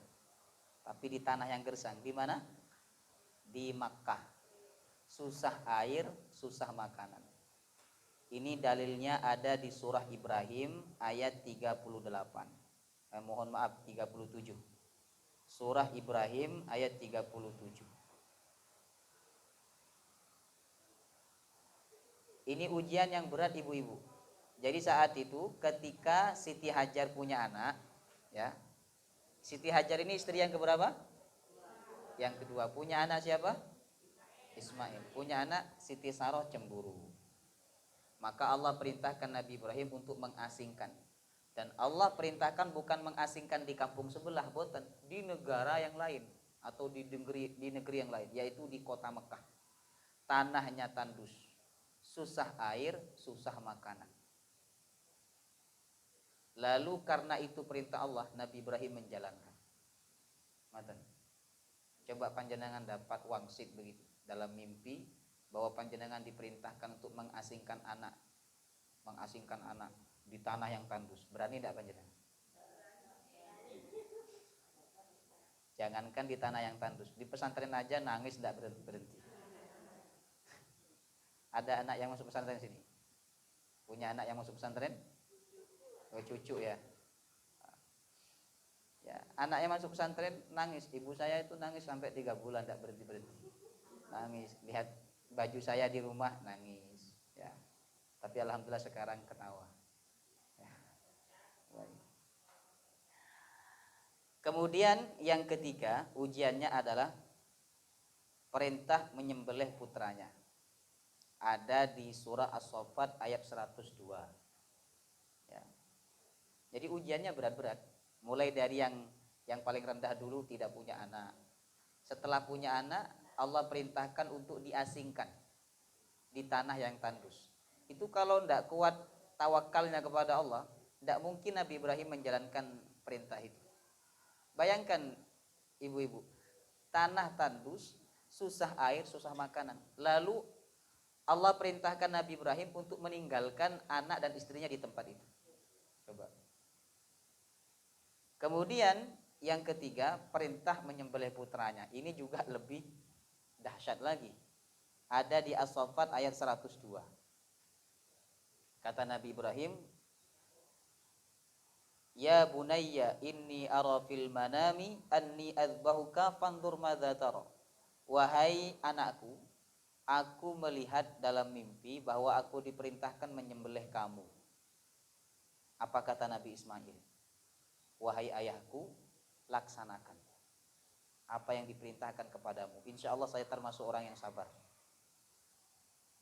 tapi di tanah yang gersang. Di mana? Di Makkah. Susah air, susah makanan. Ini dalilnya ada di surah Ibrahim ayat 38. Mohon maaf 37. Surah Ibrahim ayat 37. Ini ujian yang berat ibu-ibu. Jadi saat itu ketika Siti Hajar punya anak, ya. Siti Hajar ini istri yang keberapa? Yang kedua. Punya anak siapa? Ismail. Punya anak Siti Saroh cemburu. Maka Allah perintahkan Nabi Ibrahim untuk mengasingkan. Dan Allah perintahkan bukan mengasingkan di kampung sebelah, boten, di negara yang lain atau di negeri yang lain, yaitu di kota Mekah. Tanahnya tandus, susah air, susah makanan. Lalu karena itu perintah Allah, Nabi Ibrahim menjalankan. Maten. Coba panjenengan dapat wangsit begitu dalam mimpi bahwa panjenengan diperintahkan untuk mengasingkan anak di tanah yang tandus. Berani tidak panjenengan? Jangankan di tanah yang tandus, di pesantren aja nangis tidak berhenti. Ada anak yang masuk pesantren sini? Punya anak yang masuk pesantren? Oh, cucu ya. Ya, anak yang masuk pesantren nangis. Ibu saya itu nangis sampai 3 bulan tidak berhenti. Nangis, lihat baju saya di rumah nangis. Ya. Tapi alhamdulillah sekarang ketawa. Ya. Kemudian yang ketiga ujiannya adalah perintah menyembelih putranya. Ada di surah As-Saffat ayat 102. Ya. Jadi ujiannya berat-berat. Mulai dari yang paling rendah dulu, tidak punya anak. Setelah punya anak, Allah perintahkan untuk diasingkan di tanah yang tandus. Itu kalau tidak kuat tawakalnya kepada Allah, tidak mungkin Nabi Ibrahim menjalankan perintah itu. Bayangkan ibu-ibu, tanah tandus, susah air, susah makanan. Lalu Allah perintahkan Nabi Ibrahim untuk meninggalkan anak dan istrinya di tempat itu. Coba. Kemudian yang ketiga, perintah menyembelih putranya. Ini juga lebih dahsyat lagi. Ada di As-Saffat ayat 102. Kata Nabi Ibrahim, "Ya bunayya inni ara fil manami anni adzbahuka fanzur madza tara." Wahai anakku, aku melihat dalam mimpi bahwa aku diperintahkan menyembelih kamu. Apa kata Nabi Ismail? Wahai ayahku, laksanakan apa yang diperintahkan kepadamu. Insya Allah saya termasuk orang yang sabar.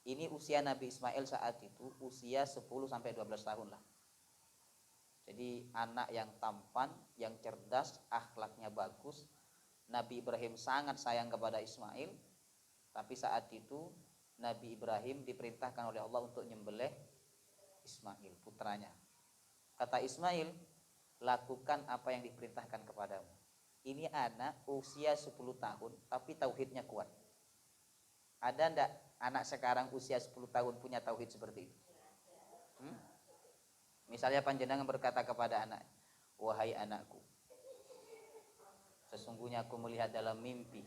Ini usia Nabi Ismail saat itu usia 10-12 tahun lah. Jadi anak yang tampan, yang cerdas, akhlaknya bagus. Nabi Ibrahim sangat sayang kepada Ismail. Tapi saat itu Nabi Ibrahim diperintahkan oleh Allah untuk nyembelih Ismail, putranya. Kata Ismail, lakukan apa yang diperintahkan kepadamu. Ini anak usia 10 tahun tapi tauhidnya kuat. Ada enggak anak sekarang usia 10 tahun punya tauhid seperti itu? Misalnya panjenengan berkata kepada anak, wahai anakku, sesungguhnya aku melihat dalam mimpi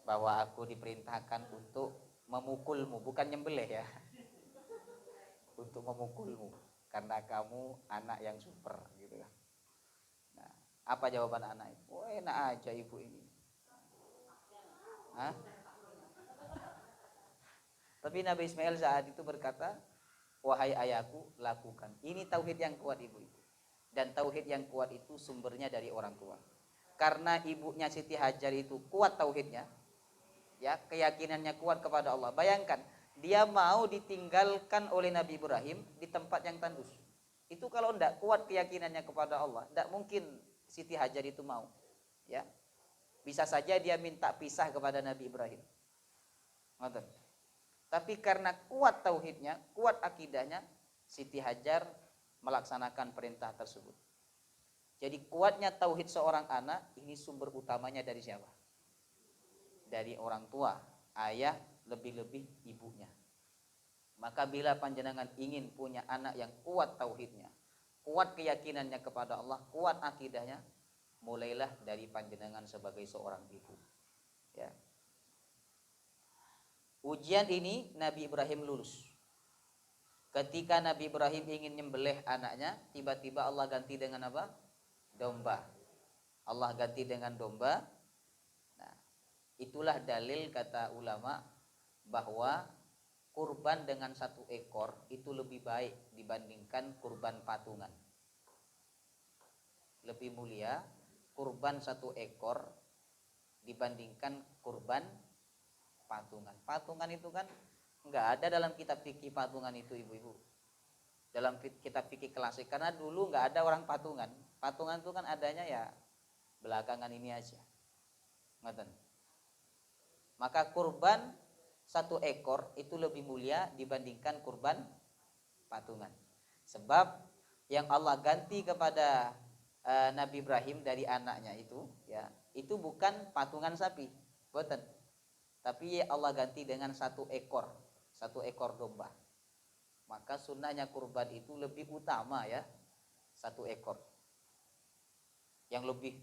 bahwa aku diperintahkan untuk memukulmu, bukan nyembelih ya, untuk memukulmu karena kamu anak yang super gitu kan. Nah, apa jawaban anak itu? Oh, enak aja ibu ini. Hah? Tapi Nabi Ismail saat itu berkata, wahai ayahku, lakukan. Ini tauhid yang kuat ibu-ibu. Dan tauhid yang kuat itu sumbernya dari orang tua. Karena ibunya Siti Hajar itu kuat tauhidnya, Ya, keyakinannya kuat kepada Allah. Bayangkan, dia mau ditinggalkan oleh Nabi Ibrahim di tempat yang tandus. Itu kalau tidak kuat keyakinannya kepada Allah, tidak mungkin Siti Hajar itu mau. Ya, bisa saja dia minta pisah kepada Nabi Ibrahim. Ngoten. Tapi karena kuat tauhidnya, kuat akidahnya, Siti Hajar melaksanakan perintah tersebut. Jadi kuatnya tauhid seorang anak ini sumber utamanya dari siapa? Dari orang tua, ayah, lebih-lebih ibunya. Maka bila panjenengan ingin punya anak yang kuat tauhidnya, kuat keyakinannya kepada Allah, kuat akidahnya, mulailah dari panjenengan sebagai seorang ibu. Ya. Ujian ini Nabi Ibrahim lulus. Ketika Nabi Ibrahim ingin nyembelih anaknya, tiba-tiba Allah ganti dengan apa? Domba. Allah ganti dengan domba. Nah, itulah dalil kata ulama bahwa kurban dengan satu ekor itu lebih baik dibandingkan kurban patungan. Lebih mulia kurban satu ekor dibandingkan kurban patungan. Patungan itu kan enggak ada dalam kitab fikih patungan itu, ibu-ibu. Dalam kitab fikih klasik, karena dulu enggak ada orang patungan. Patungan itu kan adanya ya belakangan ini aja. Ngoten. Maka kurban satu ekor itu lebih mulia dibandingkan kurban patungan. Sebab yang Allah ganti kepada Nabi Ibrahim dari anaknya itu, ya, itu bukan patungan sapi, boten. Tapi Allah ganti dengan satu ekor domba. Maka sunnahnya kurban itu lebih utama ya, satu ekor. Yang lebih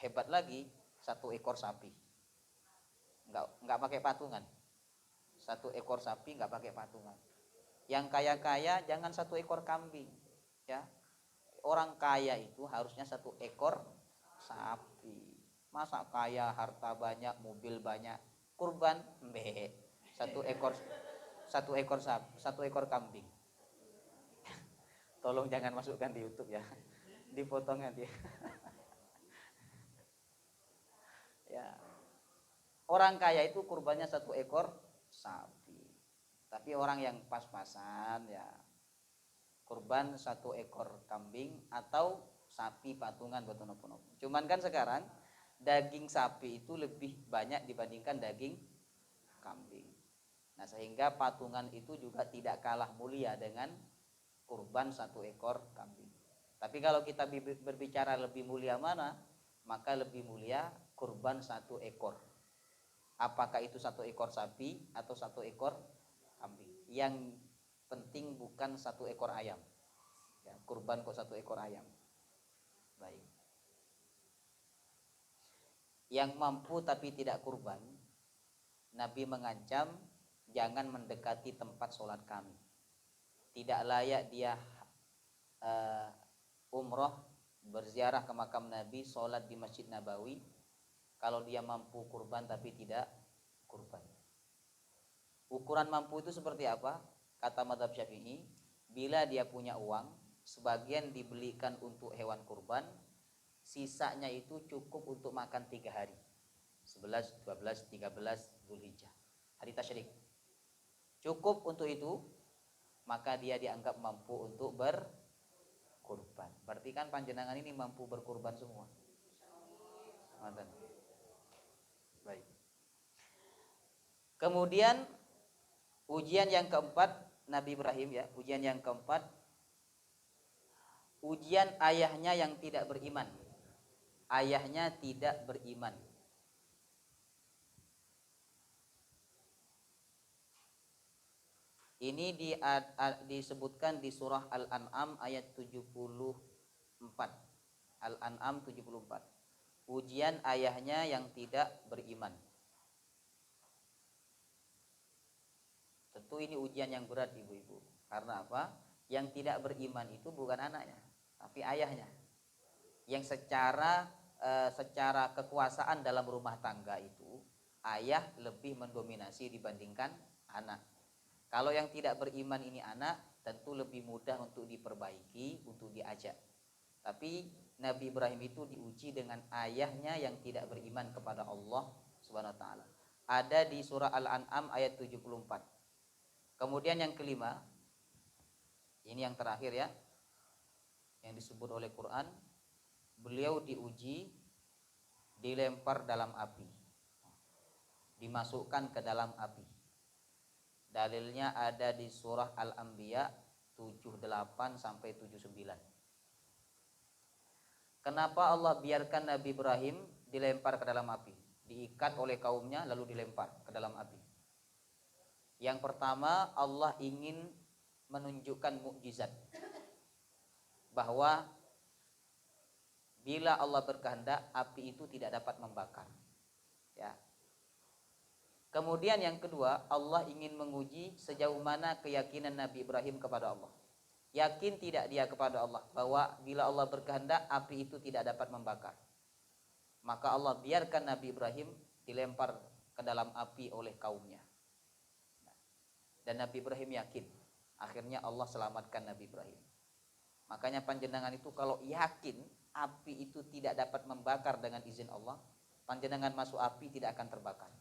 hebat lagi, satu ekor sapi. Enggak pakai patungan. Satu ekor sapi enggak pakai patungan. Yang kaya-kaya jangan satu ekor kambing, ya. Orang kaya itu harusnya satu ekor sapi. Masa kaya, harta banyak, mobil banyak, kurban satu ekor sapi, satu ekor kambing. Tolong jangan masukkan di YouTube ya. Dipotong nanti. Ya. Orang kaya itu kurbannya satu ekor sapi. Tapi orang yang pas-pasan ya kurban satu ekor kambing atau sapi patungan buat nopo-nopo. Cuman kan sekarang daging sapi itu lebih banyak dibandingkan daging kambing. Nah, sehingga patungan itu juga tidak kalah mulia dengan kurban satu ekor kambing. Tapi kalau kita berbicara lebih mulia mana, maka lebih mulia kurban satu ekor. Apakah itu satu ekor sapi atau satu ekor kambing? Yang penting bukan satu ekor ayam. Ya, kurban kok satu ekor ayam. Baik. Yang mampu tapi tidak kurban, Nabi mengancam jangan mendekati tempat sholat kami. Tidak layak dia umroh, berziarah ke makam Nabi, sholat di Masjid Nabawi kalau dia mampu kurban tapi tidak kurban. Ukuran mampu itu seperti apa? Kata mazhab Syafi'i, bila dia punya uang, sebagian dibelikan untuk hewan kurban, sisanya itu cukup untuk makan 3 hari. 11, 12, 13 Zulhijjah, hari tasyrik. Cukup untuk itu, maka dia dianggap mampu untuk berkurban. Berarti kan panjenengan ini mampu berkurban semua. Baik. Kemudian ujian yang keempat Nabi Ibrahim ya, ujian yang keempat, ujian ayahnya yang tidak beriman. Ayahnya tidak beriman. Ini disebutkan di surah Al-An'am ayat 74. Al-An'am 74. Ujian ayahnya yang tidak beriman. Tentu ini ujian yang berat ibu-ibu. Karena apa? Yang tidak beriman itu bukan anaknya, tapi ayahnya. Yang secara kekuasaan dalam rumah tangga itu, ayah lebih mendominasi dibandingkan anak. Kalau yang tidak beriman ini anak, tentu lebih mudah untuk diperbaiki, untuk diajak. Tapi Nabi Ibrahim itu diuji dengan ayahnya yang tidak beriman kepada Allah Subhanahu wa taala. ada di surah Al-An'am ayat 74. Kemudian yang kelima, ini yang terakhir ya, yang disebut oleh Quran, beliau diuji, dilempar dalam api, dimasukkan ke dalam api. Dalilnya ada di surah Al-Anbiya 78 sampai 79. Kenapa Allah biarkan Nabi Ibrahim dilempar ke dalam api? Diikat oleh kaumnya lalu dilempar ke dalam api. Yang pertama, Allah ingin menunjukkan mukjizat bahwa bila Allah berkehendak, api itu tidak dapat membakar. Ya. Kemudian yang kedua, Allah ingin menguji sejauh mana keyakinan Nabi Ibrahim kepada Allah. Yakin tidak dia kepada Allah bahwa bila Allah berkehendak, api itu tidak dapat membakar. Maka Allah biarkan Nabi Ibrahim dilempar ke dalam api oleh kaumnya. Dan Nabi Ibrahim yakin, akhirnya Allah selamatkan Nabi Ibrahim. Makanya panjenengan itu kalau yakin api itu tidak dapat membakar dengan izin Allah, panjenengan masuk api tidak akan terbakar.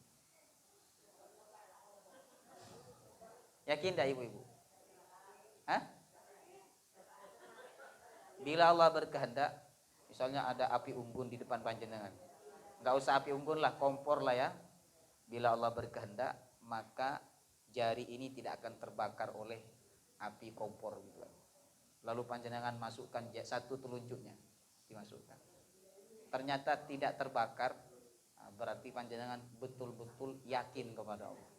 Yakin tidak ibu-ibu? Hah? Bila Allah berkehendak, misalnya ada api unggun di depan panjenengan, nggak usah api unggun lah, kompor lah ya. Bila Allah berkehendak, maka jari ini tidak akan terbakar oleh api kompor gitu. Lalu panjenengan masukkan satu telunjuknya, dimasukkan. Ternyata tidak terbakar, berarti panjenengan betul-betul yakin kepada Allah.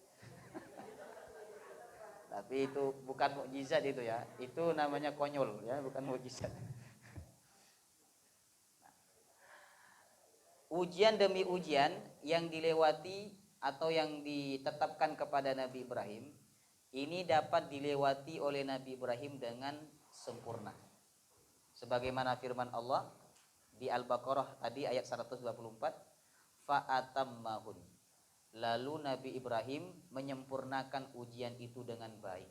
Tapi itu bukan mukjizat itu ya, itu namanya konyol ya, bukan mukjizat. Ujian demi ujian yang dilewati atau yang ditetapkan kepada Nabi Ibrahim, ini dapat dilewati oleh Nabi Ibrahim dengan sempurna. Sebagaimana firman Allah di Al-Baqarah tadi ayat 124, fa'atammahun. Lalu Nabi Ibrahim menyempurnakan ujian itu dengan baik.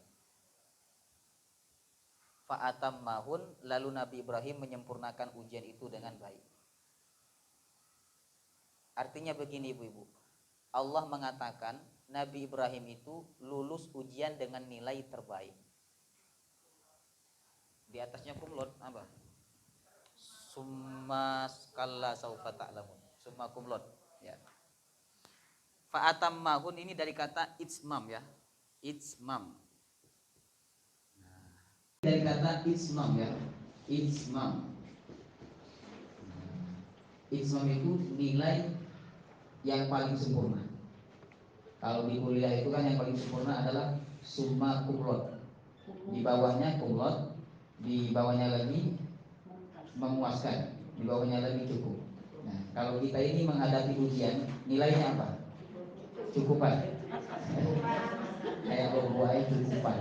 Fa'atammahun, lalu Nabi Ibrahim menyempurnakan ujian itu dengan baik. Artinya begini ibu-ibu, Allah mengatakan Nabi Ibrahim itu lulus ujian dengan nilai terbaik. Di atasnya kumlot apa? Summa kalla saufa ta'lamun. Summa kumlot ya. Fa'atammahun ini dari kata itsmam ya. Itsmam. Dari kata itsmam ya. Itsmam. Itsmam itu nilai yang paling sempurna. Kalau di kuliah itu kan yang paling sempurna adalah summa kumlot. Di bawahnya kumlot, di bawahnya lagi memuaskan, di bawahnya lagi cukup. Nah, kalau kita ini menghadapi ujian, nilainya apa? Cukupan. Kayak buah cukupan.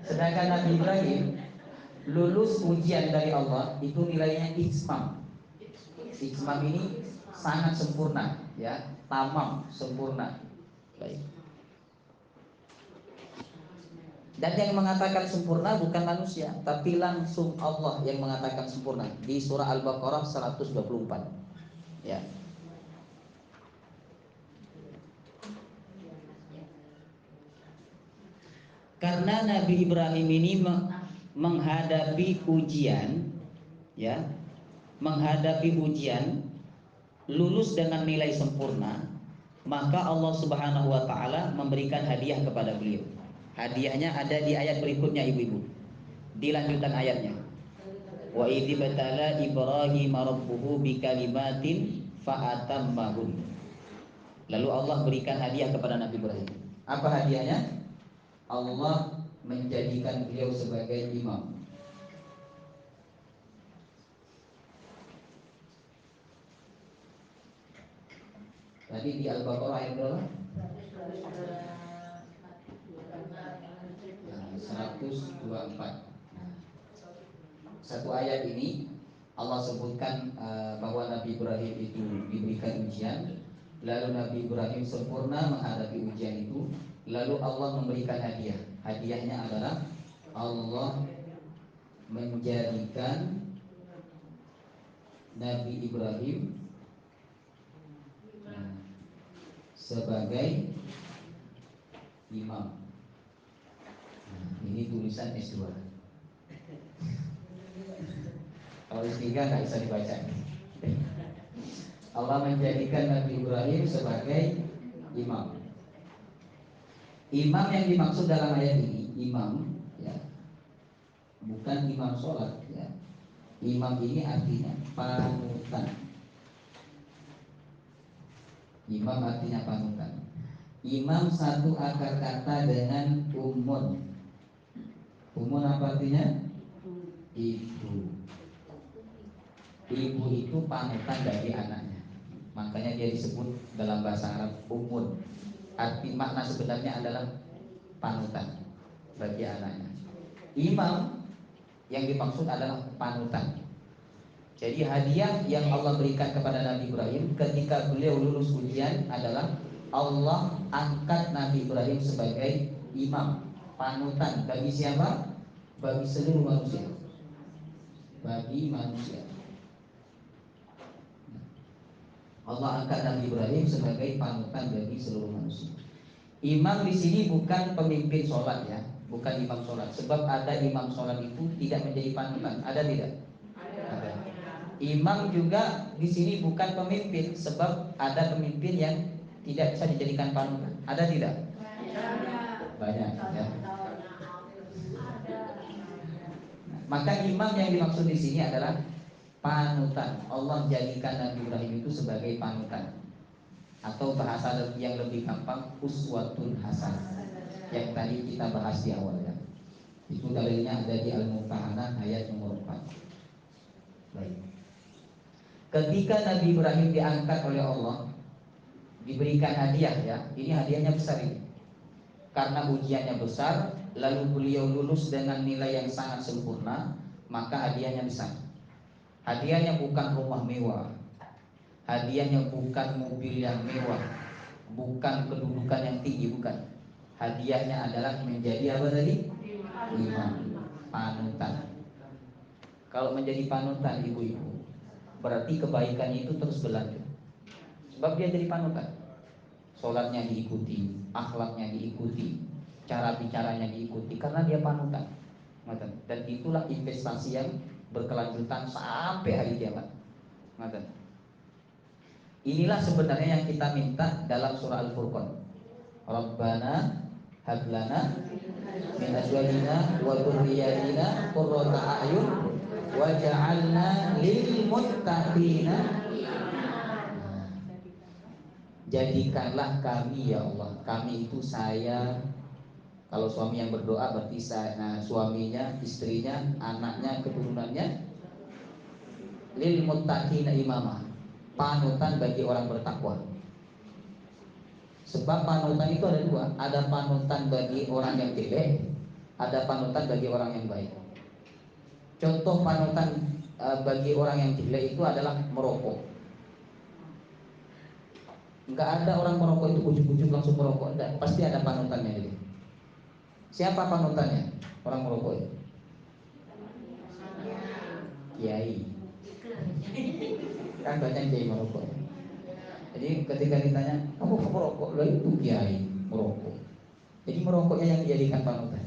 Sedangkan Nabi Ibrahim lulus ujian dari Allah itu nilainya itsmam. Itsmam ini sangat sempurna, ya, tamam, sempurna. Baik. Dan yang mengatakan sempurna bukan manusia, tapi langsung Allah yang mengatakan sempurna di surah Al-Baqarah 124. Ya. Karena Nabi Ibrahim ini menghadapi ujian, ya, menghadapi ujian lulus dengan nilai sempurna, maka Allah Subhanahu wa taala memberikan hadiah kepada beliau. Hadiahnya ada di ayat berikutnya ibu-ibu. Di lanjutan ayatnya. Wa idzi batala Ibrahim rabbuhu bikalimatin fa'atammahun. Lalu Allah berikan hadiah kepada Nabi Ibrahim. Apa hadiahnya? Allah menjadikan beliau sebagai imam. Tadi di Al-Baqarah ayat berapa? 124. Satu ayat ini Allah sebutkan bahwa Nabi Ibrahim itu diberikan ujian, lalu Nabi Ibrahim sempurna menghadapi ujian itu, lalu Allah memberikan hadiah. Hadiahnya adalah Allah menjadikan Nabi Ibrahim sebagai imam. Nah, ini tulisan S2. Kalau S3 nggak bisa dibaca. Allah menjadikan Nabi Ibrahim sebagai imam. Imam yang dimaksud dalam ayat ini, imam, ya, bukan imam sholat, ya. Imam ini artinya panutan. Imam artinya panutan. Imam satu akar kata dengan umun. Umun apa artinya? Ibu. Ibu itu panutan bagi anaknya. Makanya dia disebut dalam bahasa Arab umun. Arti makna sebenarnya adalah panutan bagi anaknya. Imam yang dimaksud adalah panutan. Jadi hadiah yang Allah berikan kepada Nabi Ibrahim ketika beliau lulus ujian adalah Allah angkat Nabi Ibrahim sebagai imam, panutan bagi siapa? Bagi seluruh manusia. Bagi manusia. Allah angkat Nabi Ibrahim sebagai panutan bagi seluruh manusia. Imam di sini bukan pemimpin sholat, ya, bukan imam sholat. Sebab ada imam sholat itu tidak menjadi panutan. Ada tidak? Ada. Imam juga di sini bukan pemimpin, sebab ada pemimpin yang tidak bisa dijadikan panutan. Ada tidak? Banyak, ya. Maka imam yang dimaksud di sini adalah panutan. Allah jadikan Nabi Ibrahim itu sebagai panutan. Atau bahasa yang lebih gampang, uswatun hasanah. Yang tadi kita bahas di awal, ya. Itu dalilnya ada di Al-Mumtahanah ayat nomor 4. Baik. Ketika Nabi Ibrahim diangkat oleh Allah, diberikan hadiah, ya. Ini hadiahnya besar ini. Karena ujiannya besar, lalu beliau lulus dengan nilai yang sangat sempurna, maka hadiahnya besar. Hadiahnya bukan rumah mewah, hadiahnya bukan mobil yang mewah, bukan kedudukan yang tinggi, bukan. Hadiahnya adalah menjadi apa tadi? Imam, panutan. Kalau menjadi panutan ibu-ibu, berarti kebaikannya itu terus berlanjut. Sebab dia jadi panutan. Sholatnya diikuti, akhlaknya diikuti, cara bicaranya diikuti, karena dia panutan. Dan itulah investasi yang berkelanjutan sampai hari kiamat. Inilah sebenarnya yang kita minta dalam surah Al-Furqan. Rabbana hablana min azwajina wa dzurriyyatina qurrata a'yun waj'alna lil muttaqina. Jadikanlah kami, ya Allah. Kami itu saya. Kalau suami yang berdoa berarti saya, nah, suaminya, istrinya, anaknya, keturunannya. Lil muttaqina imamah, panutan bagi orang bertakwa. Sebab panutan itu ada dua. Ada panutan bagi orang yang jelek, ada panutan bagi orang yang baik. Contoh panutan bagi orang yang jelek itu adalah merokok. Enggak ada orang merokok itu ujuk-ujuk langsung merokok, enggak. Pasti ada panutannya gitu. Siapa panutannya? Orang merokok itu? Kiai. Kan banyak kiai merokok. Jadi ketika ditanya, kamu merokok? Lah itu kiai merokok. Jadi merokoknya yang dijadikan panutan.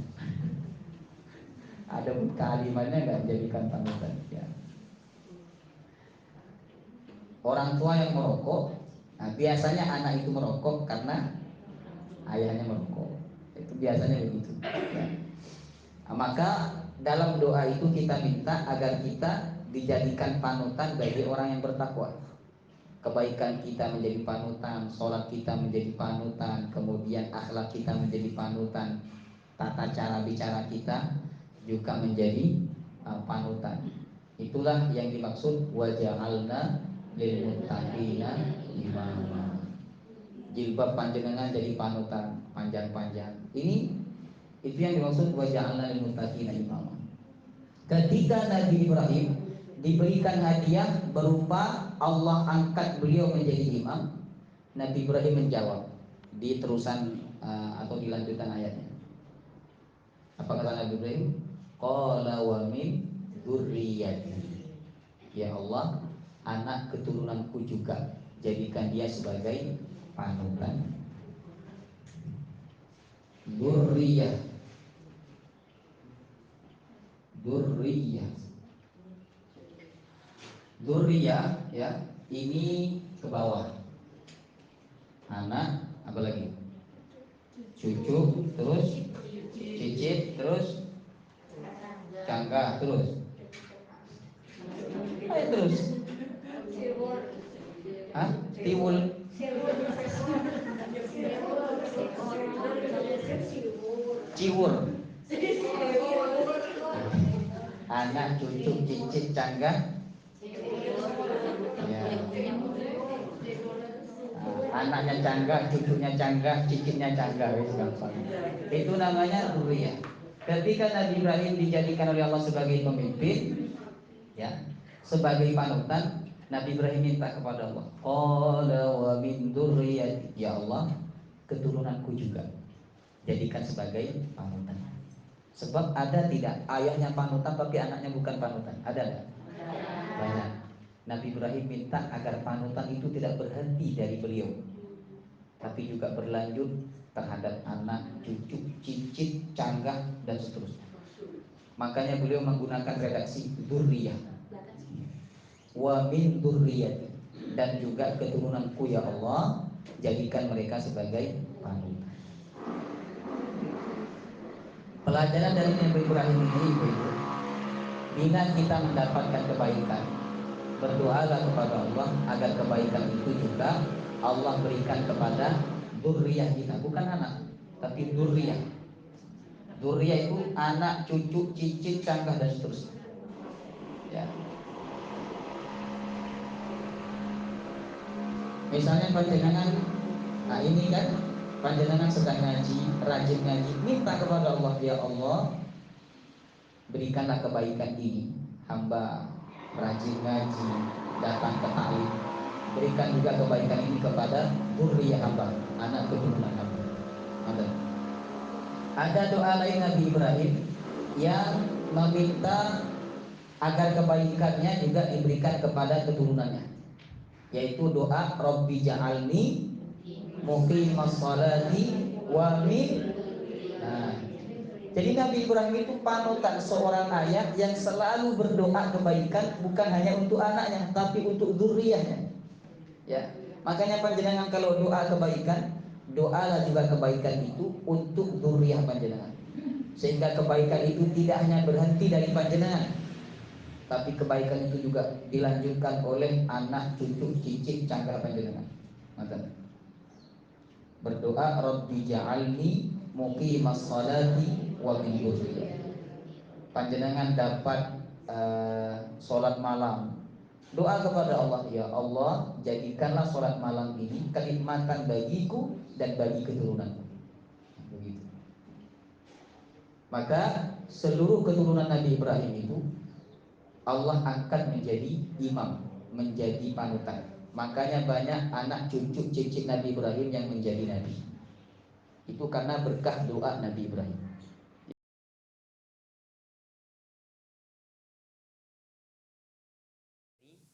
Ada pun kalimatnya enggak dijadikan panutan, ya. Orang tua yang merokok, nah, biasanya anak itu merokok karena ayahnya merokok. Itu biasanya begitu, ya. Nah, maka dalam doa itu kita minta agar kita dijadikan panutan bagi orang yang bertakwa. Kebaikan kita menjadi panutan, sholat kita menjadi panutan, kemudian akhlak kita menjadi panutan, tata cara bicara kita juga menjadi panutan. Itulah yang dimaksud waja'alna lil muttaqina imama. Jilbab panjenengan jadi panutan, panjang-panjang. Itu yang dimaksud waja'alna lil muttaqina imama. Ketika Nabi Ibrahim diberikan hadiah berupa Allah angkat beliau menjadi imam, Nabi Ibrahim menjawab di terusan atau di lanjutan ayatnya. Apa kata Nabi Ibrahim? Qala wa min dzurriyyati. Ya Allah, anak keturunanku juga jadikan dia sebagai panutan. Dzurriyyah, dzurriyyah, dzurriyyah ya, ini ke bawah. Anak, apa lagi? Cucu, terus cicit, terus cangkah, terus ayo terus. Hah? Tiwul. Ciwur. Anak, cucu, cicit, cangkah. Ya. Anaknya canggah, cucunya canggah, cicitnya canggah, gampang. Itu namanya dzurriyyah. Ketika Nabi Ibrahim dijadikan oleh Allah sebagai pemimpin, ya, sebagai panutan, Nabi Ibrahim minta kepada Allah, qala wa min dzurriyyati, ya Allah, keturunanku juga jadikan sebagai panutan. Sebab ada tidak ayahnya panutan tapi anaknya bukan panutan? Ada enggak? Banyak. Nabi Ibrahim minta agar panutan itu tidak berhenti dari beliau, tapi juga berlanjut terhadap anak, cucu, cicit, canggah, dan seterusnya. Makanya beliau menggunakan redaksi dzurriyyah, wa min dzurriyyati, dan juga keturunanku ya Allah, jadikan mereka sebagai panutan. Pelajaran dari Nabi Ibrahim ini, ibu-ibu, bila kita mendapatkan kebaikan, berdoalah kepada Allah agar kebaikan itu juga Allah berikan kepada dzurriyyah kita, bukan anak, tapi dzurriyyah. Dzurriyyah itu anak, cucu, cicit, canggah, dan seterusnya. Ya. Misalnya panjenengan, nah ini kan panjenengan sedang ngaji, rajin ngaji, minta kepada Allah, ya Allah, berikanlah kebaikan ini, hamba rajin ngaji, datang ke ta'lim. Berikan juga kebaikan ini kepada dzurriyyah hamba, anak keturunan hamba. Ada doa lain Nabi Ibrahim yang meminta agar kebaikannya juga diberikan kepada keturunannya, yaitu doa Rabbi ja'alni muqimas sholati wa min. Nah, jadi Nabi Ibrahim itu panutan seorang ayah yang selalu berdoa kebaikan, bukan hanya untuk anaknya tapi untuk dzurriyyahnya. Ya, makanya panjenengan kalau doa kebaikan, doalah juga kebaikan itu untuk dzurriyyah panjenengan, sehingga kebaikan itu tidak hanya berhenti dari panjenengan, tapi kebaikan itu juga dilanjutkan oleh anak, cucu, cicit, canggah panjenengan. Maka berdoa Rabbi ja'alni muqimas sholati wa min dzurriyyati. Panjenengan dapat sholat malam, doa kepada Allah, ya Allah, jadikanlah sholat malam ini kenikmatan bagiku dan bagi keturunanku. Begitu. Maka seluruh keturunan Nabi Ibrahim itu Allah angkat menjadi imam, menjadi panutan. Makanya banyak anak, cucu, cicit Nabi Ibrahim yang menjadi nabi. Itu karena berkah doa Nabi Ibrahim.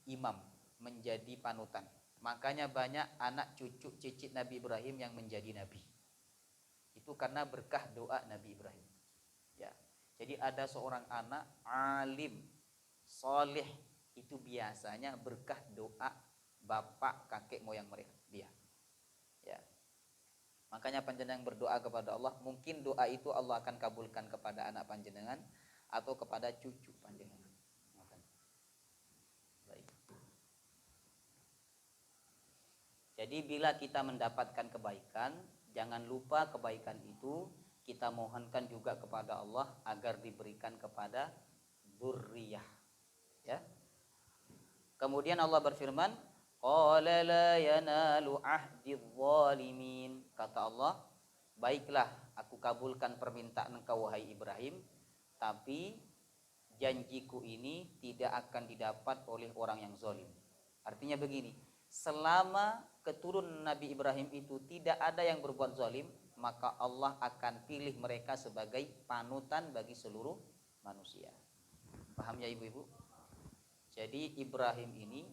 Imam, menjadi panutan. Makanya banyak anak, cucu, cicit Nabi Ibrahim yang menjadi nabi. Itu karena berkah doa Nabi Ibrahim. Ya. Jadi ada seorang anak alim, soleh, itu biasanya berkah doa bapak kakek moyang mereka dia. Ya. Makanya panjenengan berdoa kepada Allah, mungkin doa itu Allah akan kabulkan kepada anak panjenengan atau kepada cucu panjenengan. Baik. Jadi bila kita mendapatkan kebaikan, jangan lupa kebaikan itu kita mohonkan juga kepada Allah agar diberikan kepada dzurriyyah. Ya. Kemudian Allah berfirman, qala la yanalu ahdi dzalimin. Kata Allah, baiklah, aku kabulkan permintaan engkau wahai Ibrahim, tapi janjiku ini tidak akan didapat oleh orang yang zalim. Artinya begini, selama keturunan Nabi Ibrahim itu tidak ada yang berbuat zalim, maka Allah akan pilih mereka sebagai panutan bagi seluruh manusia. Paham ya ibu-ibu? Jadi Ibrahim ini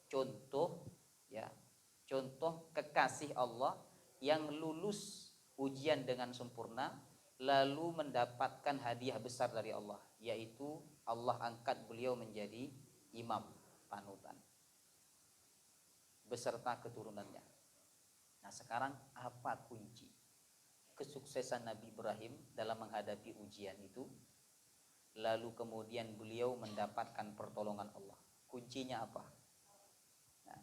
contoh, ya, contoh kekasih Allah yang lulus ujian dengan sempurna lalu mendapatkan hadiah besar dari Allah, yaitu Allah angkat beliau menjadi imam panutan beserta keturunannya. Nah, sekarang apa kunci kesuksesan Nabi Ibrahim dalam menghadapi ujian itu? Lalu kemudian beliau mendapatkan pertolongan Allah. Kuncinya apa? Nah,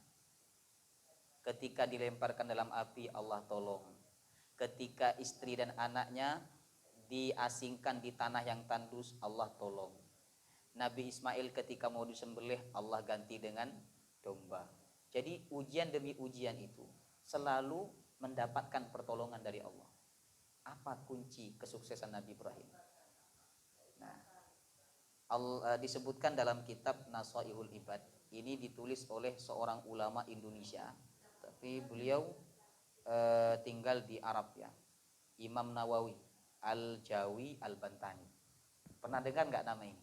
ketika dilemparkan dalam api, Allah tolong. Ketika istri dan anaknya diasingkan di tanah yang tandus, Allah tolong. Nabi Ismail ketika mau disembelih, Allah ganti dengan domba. Jadi ujian demi ujian itu selalu mendapatkan pertolongan dari Allah. Apa kunci kesuksesan Nabi Ibrahim? Nah, disebutkan dalam kitab Nasaihul Ibad. Ini ditulis oleh seorang ulama Indonesia, tapi beliau tinggal di Arab ya. Imam Nawawi Al-Jawi Al-Bantani. Pernah dengar nggak nama ini?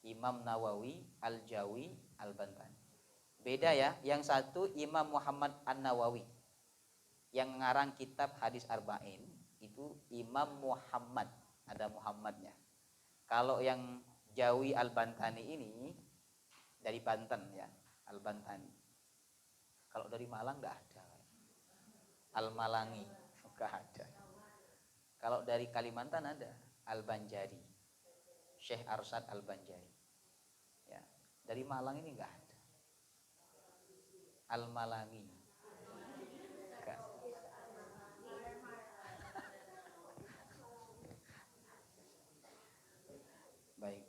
Imam Nawawi Al-Jawi Al-Bantani. Beda ya, yang satu Imam Muhammad An-Nawawi yang ngarang kitab Hadis Arba'in, itu Imam Muhammad, ada Muhammadnya. Kalau yang Jawi Al-Bantani ini dari Banten ya, Al-Bantani. Kalau dari Malang nggak ada. Al-Malangi nggak ada. Kalau dari Kalimantan ada Al-Banjari, Syekh Arsyad Al-Banjari. Ya, dari Malang ini nggak ada. Al-Malangi. Enggak. Baik.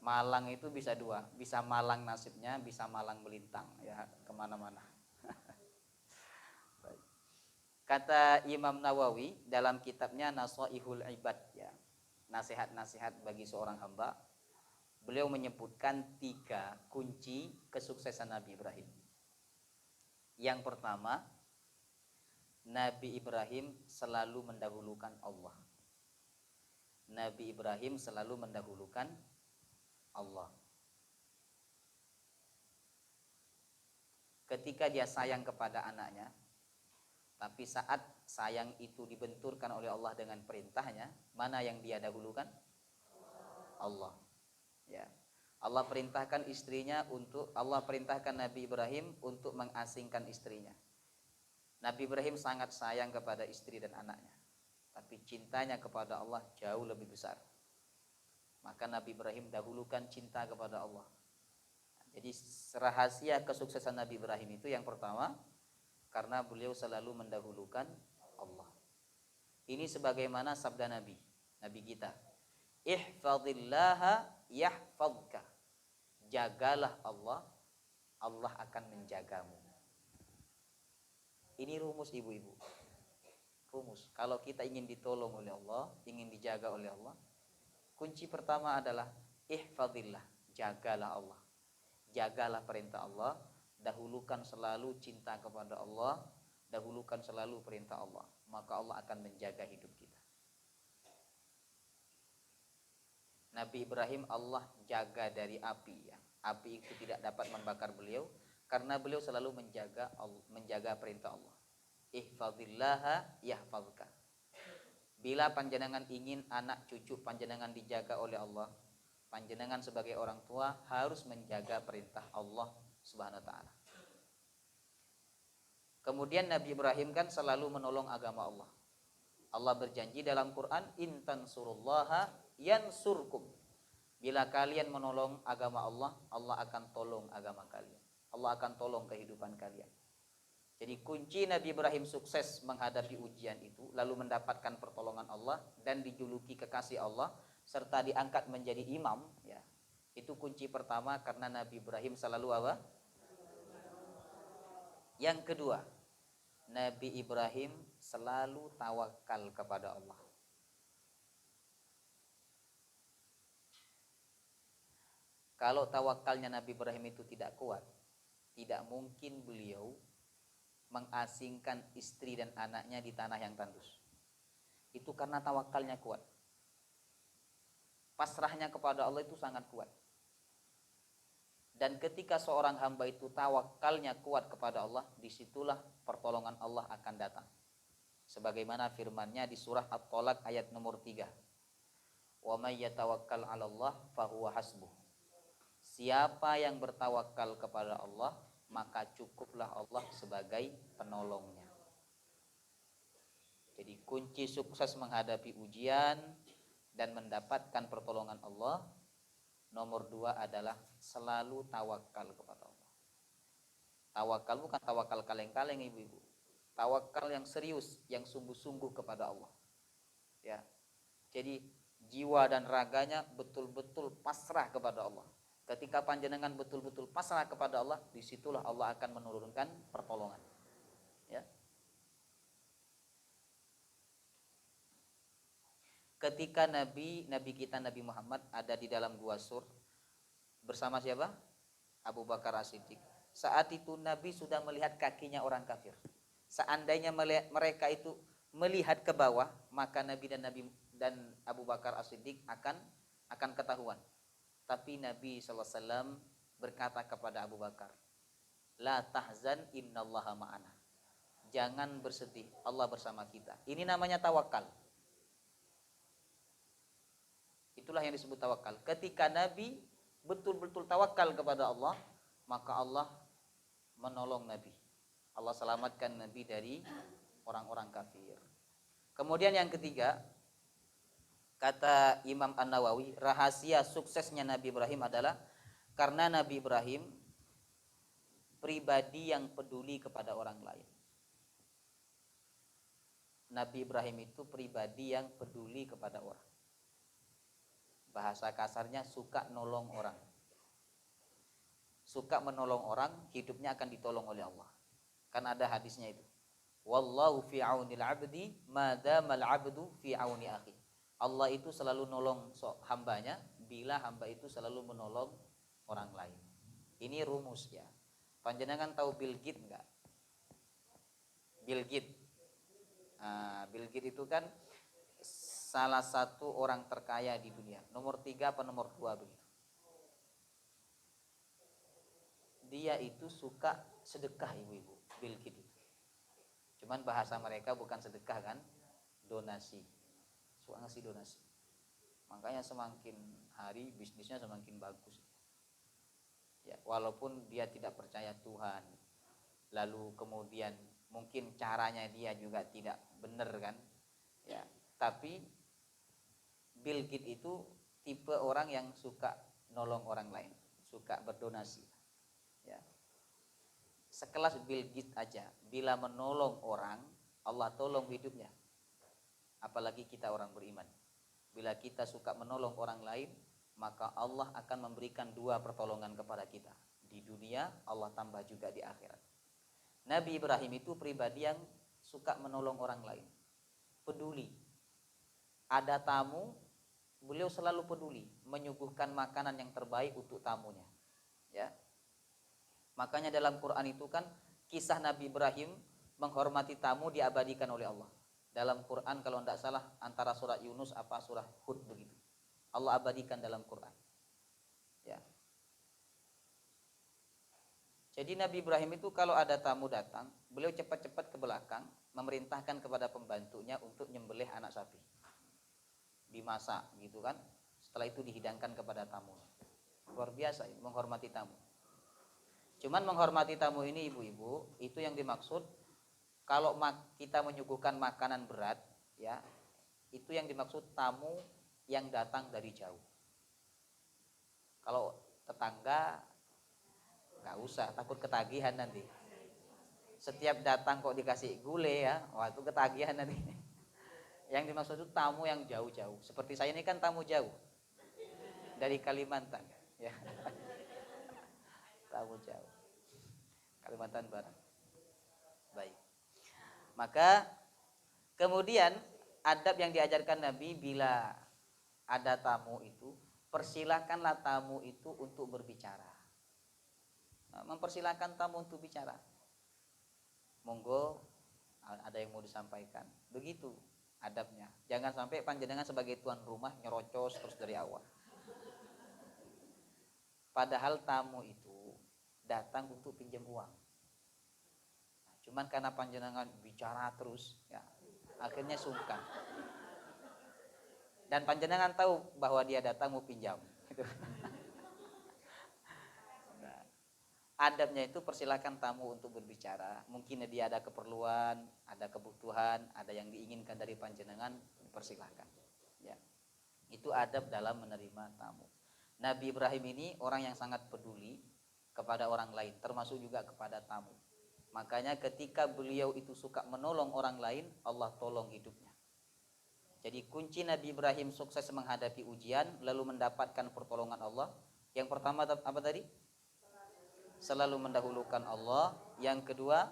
Malang itu bisa dua, bisa Malang nasibnya, bisa Malang melintang ya kemana-mana. Baik. Kata Imam Nawawi dalam kitabnya Nasaihul Ibad ya, nasihat-nasihat bagi seorang hamba, beliau menyebutkan 3 kunci kesuksesan Nabi Ibrahim. Yang pertama, Nabi Ibrahim selalu mendahulukan Allah. Nabi Ibrahim selalu mendahulukan Allah. Ketika dia sayang kepada anaknya, tapi saat sayang itu dibenturkan oleh Allah dengan perintahnya, mana yang dia dahulukan? Allah. Ya. Allah perintahkan Nabi Ibrahim untuk mengasingkan istrinya. Nabi Ibrahim sangat sayang kepada istri dan anaknya, tapi cintanya kepada Allah jauh lebih besar. Maka Nabi Ibrahim dahulukan cinta kepada Allah. Jadi rahasia kesuksesan Nabi Ibrahim itu yang pertama, karena beliau selalu mendahulukan Allah. Ini sebagaimana sabda Nabi kita, ihfazillaha yahfazka. Jagalah Allah, Allah akan menjagamu. Ini rumus ibu-ibu. Rumus. Kalau kita ingin ditolong oleh Allah, ingin dijaga oleh Allah, kunci pertama adalah ihfazillah, jagalah Allah. Jagalah perintah Allah, dahulukan selalu cinta kepada Allah, dahulukan selalu perintah Allah, maka Allah akan menjaga hidup kita. Nabi Ibrahim Allah jaga dari api ya. Api itu tidak dapat membakar beliau karena beliau selalu menjaga perintah Allah. Ihfazillaha yahfazka. Bila panjenengan ingin anak cucu panjenengan dijaga oleh Allah, panjenengan sebagai orang tua harus menjaga perintah Allah Subhanahu wa taala. Kemudian Nabi Ibrahim kan selalu menolong agama Allah. Allah berjanji dalam Quran, in tansurullaha yansurkum. Bila kalian menolong agama Allah, Allah akan tolong agama kalian. Allah akan tolong kehidupan kalian. Jadi kunci Nabi Ibrahim sukses menghadapi ujian itu, lalu mendapatkan pertolongan Allah dan dijuluki kekasih Allah serta diangkat menjadi imam ya. Itu kunci pertama karena Nabi Ibrahim selalu apa? Yang kedua, Nabi Ibrahim selalu tawakal kepada Allah. Kalau tawakalnya Nabi Ibrahim itu tidak kuat, tidak mungkin beliau mengasingkan istri dan anaknya di tanah yang tandus. Itu karena tawakalnya kuat. Pasrahnya kepada Allah itu sangat kuat. Dan ketika seorang hamba itu tawakalnya kuat kepada Allah, disitulah pertolongan Allah akan datang. Sebagaimana firman-Nya di surah At-Tolak ayat nomor 3. Wa may yatawakkal 'alallah fahuwa hasbuh. Siapa yang bertawakal kepada Allah, maka cukuplah Allah sebagai penolongnya. Jadi kunci sukses menghadapi ujian dan mendapatkan pertolongan Allah, nomor 2 adalah selalu tawakal kepada Allah. Tawakal bukan tawakal kaleng-kaleng ibu-ibu. Tawakal yang serius, yang sungguh-sungguh kepada Allah. Ya. Jadi jiwa dan raganya betul-betul pasrah kepada Allah. Ketika panjenengan betul-betul pasrah kepada Allah, disitulah Allah akan menurunkan pertolongan. Ya. Ketika Nabi kita Nabi Muhammad ada di dalam gua Sur bersama siapa? Abu Bakar As-Siddiq. Saat itu Nabi sudah melihat kakinya orang kafir. Seandainya mereka itu melihat ke bawah, maka Nabi dan Abu Bakar As-Siddiq akan ketahuan. Tapi Nabi SAW berkata kepada Abu Bakar, la tahzan innallaha ma'ana. Jangan bersedih, Allah bersama kita. Ini namanya tawakal. Itulah yang disebut tawakal. Ketika Nabi betul-betul tawakal kepada Allah, maka Allah menolong Nabi. Allah selamatkan Nabi dari orang-orang kafir. Kemudian yang ketiga, kata Imam An-Nawawi, rahasia suksesnya Nabi Ibrahim adalah karena Nabi Ibrahim pribadi yang peduli kepada orang lain. Nabi Ibrahim itu pribadi yang peduli kepada orang. Bahasa kasarnya suka nolong orang. Suka menolong orang, hidupnya akan ditolong oleh Allah. Kan ada hadisnya itu. Wallahu fi aunil abdi madamal abdu fi auni akhi. Allah itu selalu nolong hambanya bila hamba itu selalu menolong orang lain. Ini rumus ya. Panjenengan tahu Bill Gates enggak? Bill Gates. Bill Gates itu kan salah satu orang terkaya di dunia. Nomor 3 apa nomor 2 begitu. Dia itu suka sedekah ibu-ibu, Bill Gates itu. Cuman bahasa mereka bukan sedekah kan, donasi. Suka ngasih donasi. Makanya semakin hari bisnisnya semakin bagus. Ya, walaupun dia tidak percaya Tuhan. Lalu kemudian mungkin caranya dia juga tidak benar kan. Ya, tapi Bill Gates itu tipe orang yang suka nolong orang lain, suka berdonasi. Ya. Sekelas Bill Gates aja, bila menolong orang, Allah tolong hidupnya. Apalagi kita orang beriman. Bila kita suka menolong orang lain, maka Allah akan memberikan 2 pertolongan kepada kita. Di dunia, Allah tambah juga di akhirat. Nabi Ibrahim itu pribadi yang suka menolong orang lain. Peduli. Ada tamu, beliau selalu peduli menyuguhkan makanan yang terbaik untuk tamunya. Ya. Makanya dalam Quran itu kan kisah Nabi Ibrahim menghormati tamu diabadikan oleh Allah. Dalam Quran kalau tidak salah antara surah Yunus apa surah Hud begitu. Allah abadikan dalam Quran. Ya. Jadi Nabi Ibrahim itu kalau ada tamu datang, beliau cepat-cepat ke belakang memerintahkan kepada pembantunya untuk nyembelih anak sapi. Dimasak gitu kan. Setelah itu dihidangkan kepada tamu. Luar biasa ini menghormati tamu. Cuman menghormati tamu ini ibu-ibu, itu yang dimaksud kalau kita menyuguhkan makanan berat, ya, itu yang dimaksud tamu yang datang dari jauh. Kalau tetangga nggak usah, takut ketagihan nanti. Setiap datang kok dikasih gulai ya, wah itu ketagihan nanti. Yang dimaksud itu tamu yang jauh-jauh. Seperti saya ini kan tamu jauh dari Kalimantan, ya. Tamu jauh, Kalimantan Barat. Baik. Maka kemudian adab yang diajarkan Nabi bila ada tamu itu, persilahkanlah tamu itu untuk berbicara. Nah, mempersilahkan tamu untuk bicara. Monggo ada yang mau disampaikan. Begitu adabnya. Jangan sampai panjenengan sebagai tuan rumah nyerocos terus dari awal. Padahal tamu itu datang untuk pinjam uang. Nah, cuman karena panjenengan bicara terus, ya, akhirnya sungkan. Dan panjenengan tahu bahwa dia datang mau pinjam. Gitu. Nah, adabnya itu persilakan tamu untuk berbicara. Mungkin dia ada keperluan, ada kebutuhan, ada yang diinginkan dari panjenengan, persilakan. Ya. Itu adab dalam menerima tamu. Nabi Ibrahim ini orang yang sangat peduli kepada orang lain, termasuk juga kepada tamu. Makanya ketika beliau itu suka menolong orang lain, Allah tolong hidupnya. Jadi kunci Nabi Ibrahim sukses menghadapi ujian lalu mendapatkan pertolongan Allah. Yang pertama apa tadi? Selalu mendahulukan Allah. Yang kedua,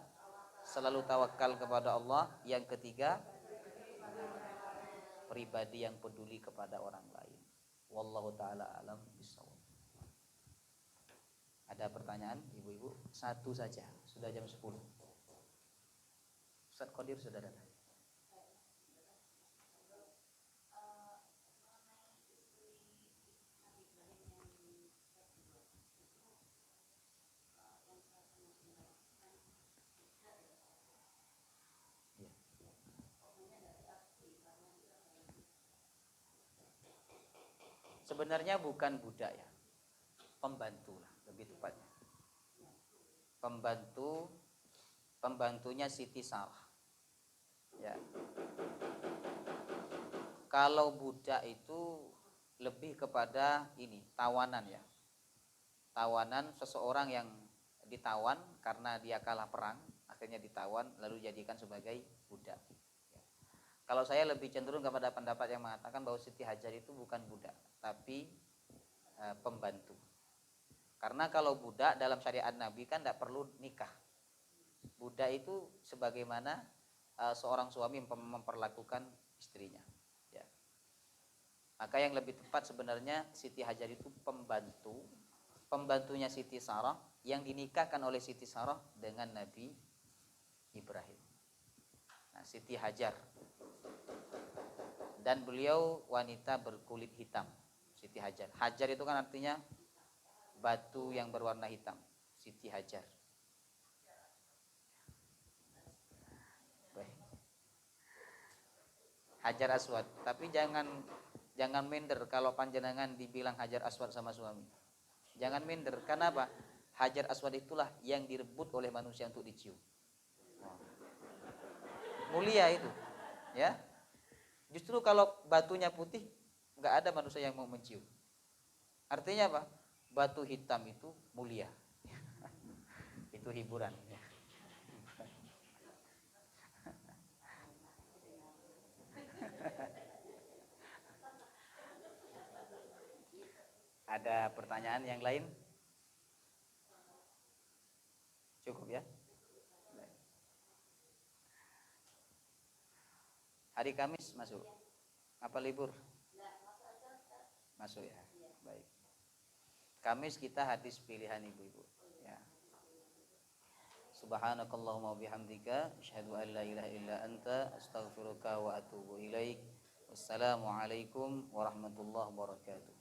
selalu tawakal kepada Allah. Yang ketiga, pribadi yang peduli kepada orang lain. Wallahu taala alam bishawab. Ada pertanyaan ibu-ibu? Satu saja. Sudah jam 10. Ustaz Qadir sudah datang. Sebenarnya bukan budak ya, pembantu lah lebih tepatnya. Pembantunya Siti Sarah. Ya. Kalau budak itu lebih kepada ini, tawanan ya. Tawanan seseorang yang ditawan karena dia kalah perang, akhirnya ditawan lalu dijadikan sebagai budak. Kalau saya lebih cenderung kepada pendapat yang mengatakan bahwa Siti Hajar itu bukan budak, tapi pembantu. Karena kalau budak dalam syariat Nabi kan tidak perlu nikah. Budak itu sebagaimana seorang suami memperlakukan istrinya. Ya. Maka yang lebih tepat sebenarnya Siti Hajar itu pembantunya Siti Sarah yang dinikahkan oleh Siti Sarah dengan Nabi Ibrahim. Nah, Siti Hajar. Dan beliau wanita berkulit hitam, Siti Hajar. Hajar itu kan artinya batu yang berwarna hitam, Siti Hajar. Baik. Hajar Aswad, tapi jangan minder kalau panjenengan dibilang Hajar Aswad sama suami. Jangan minder, karena apa? Hajar Aswad itulah yang direbut oleh manusia untuk dicium. Mulia itu, ya. Justru kalau batunya putih, nggak ada manusia yang mau mencium. Artinya apa? Batu hitam itu mulia. Itu hiburan. Ada pertanyaan yang lain? Cukup ya? Hari Kamis masuk? Apa libur? Masuk ya? Baik. Kamis kita hadis pilihan ibu-ibu ya. Subhanakallahumma bihamdika asyhadu an la ilaha illa anta astaghfiruka wa atubu ilaik. Wassalamualaikum warahmatullahi wabarakatuh.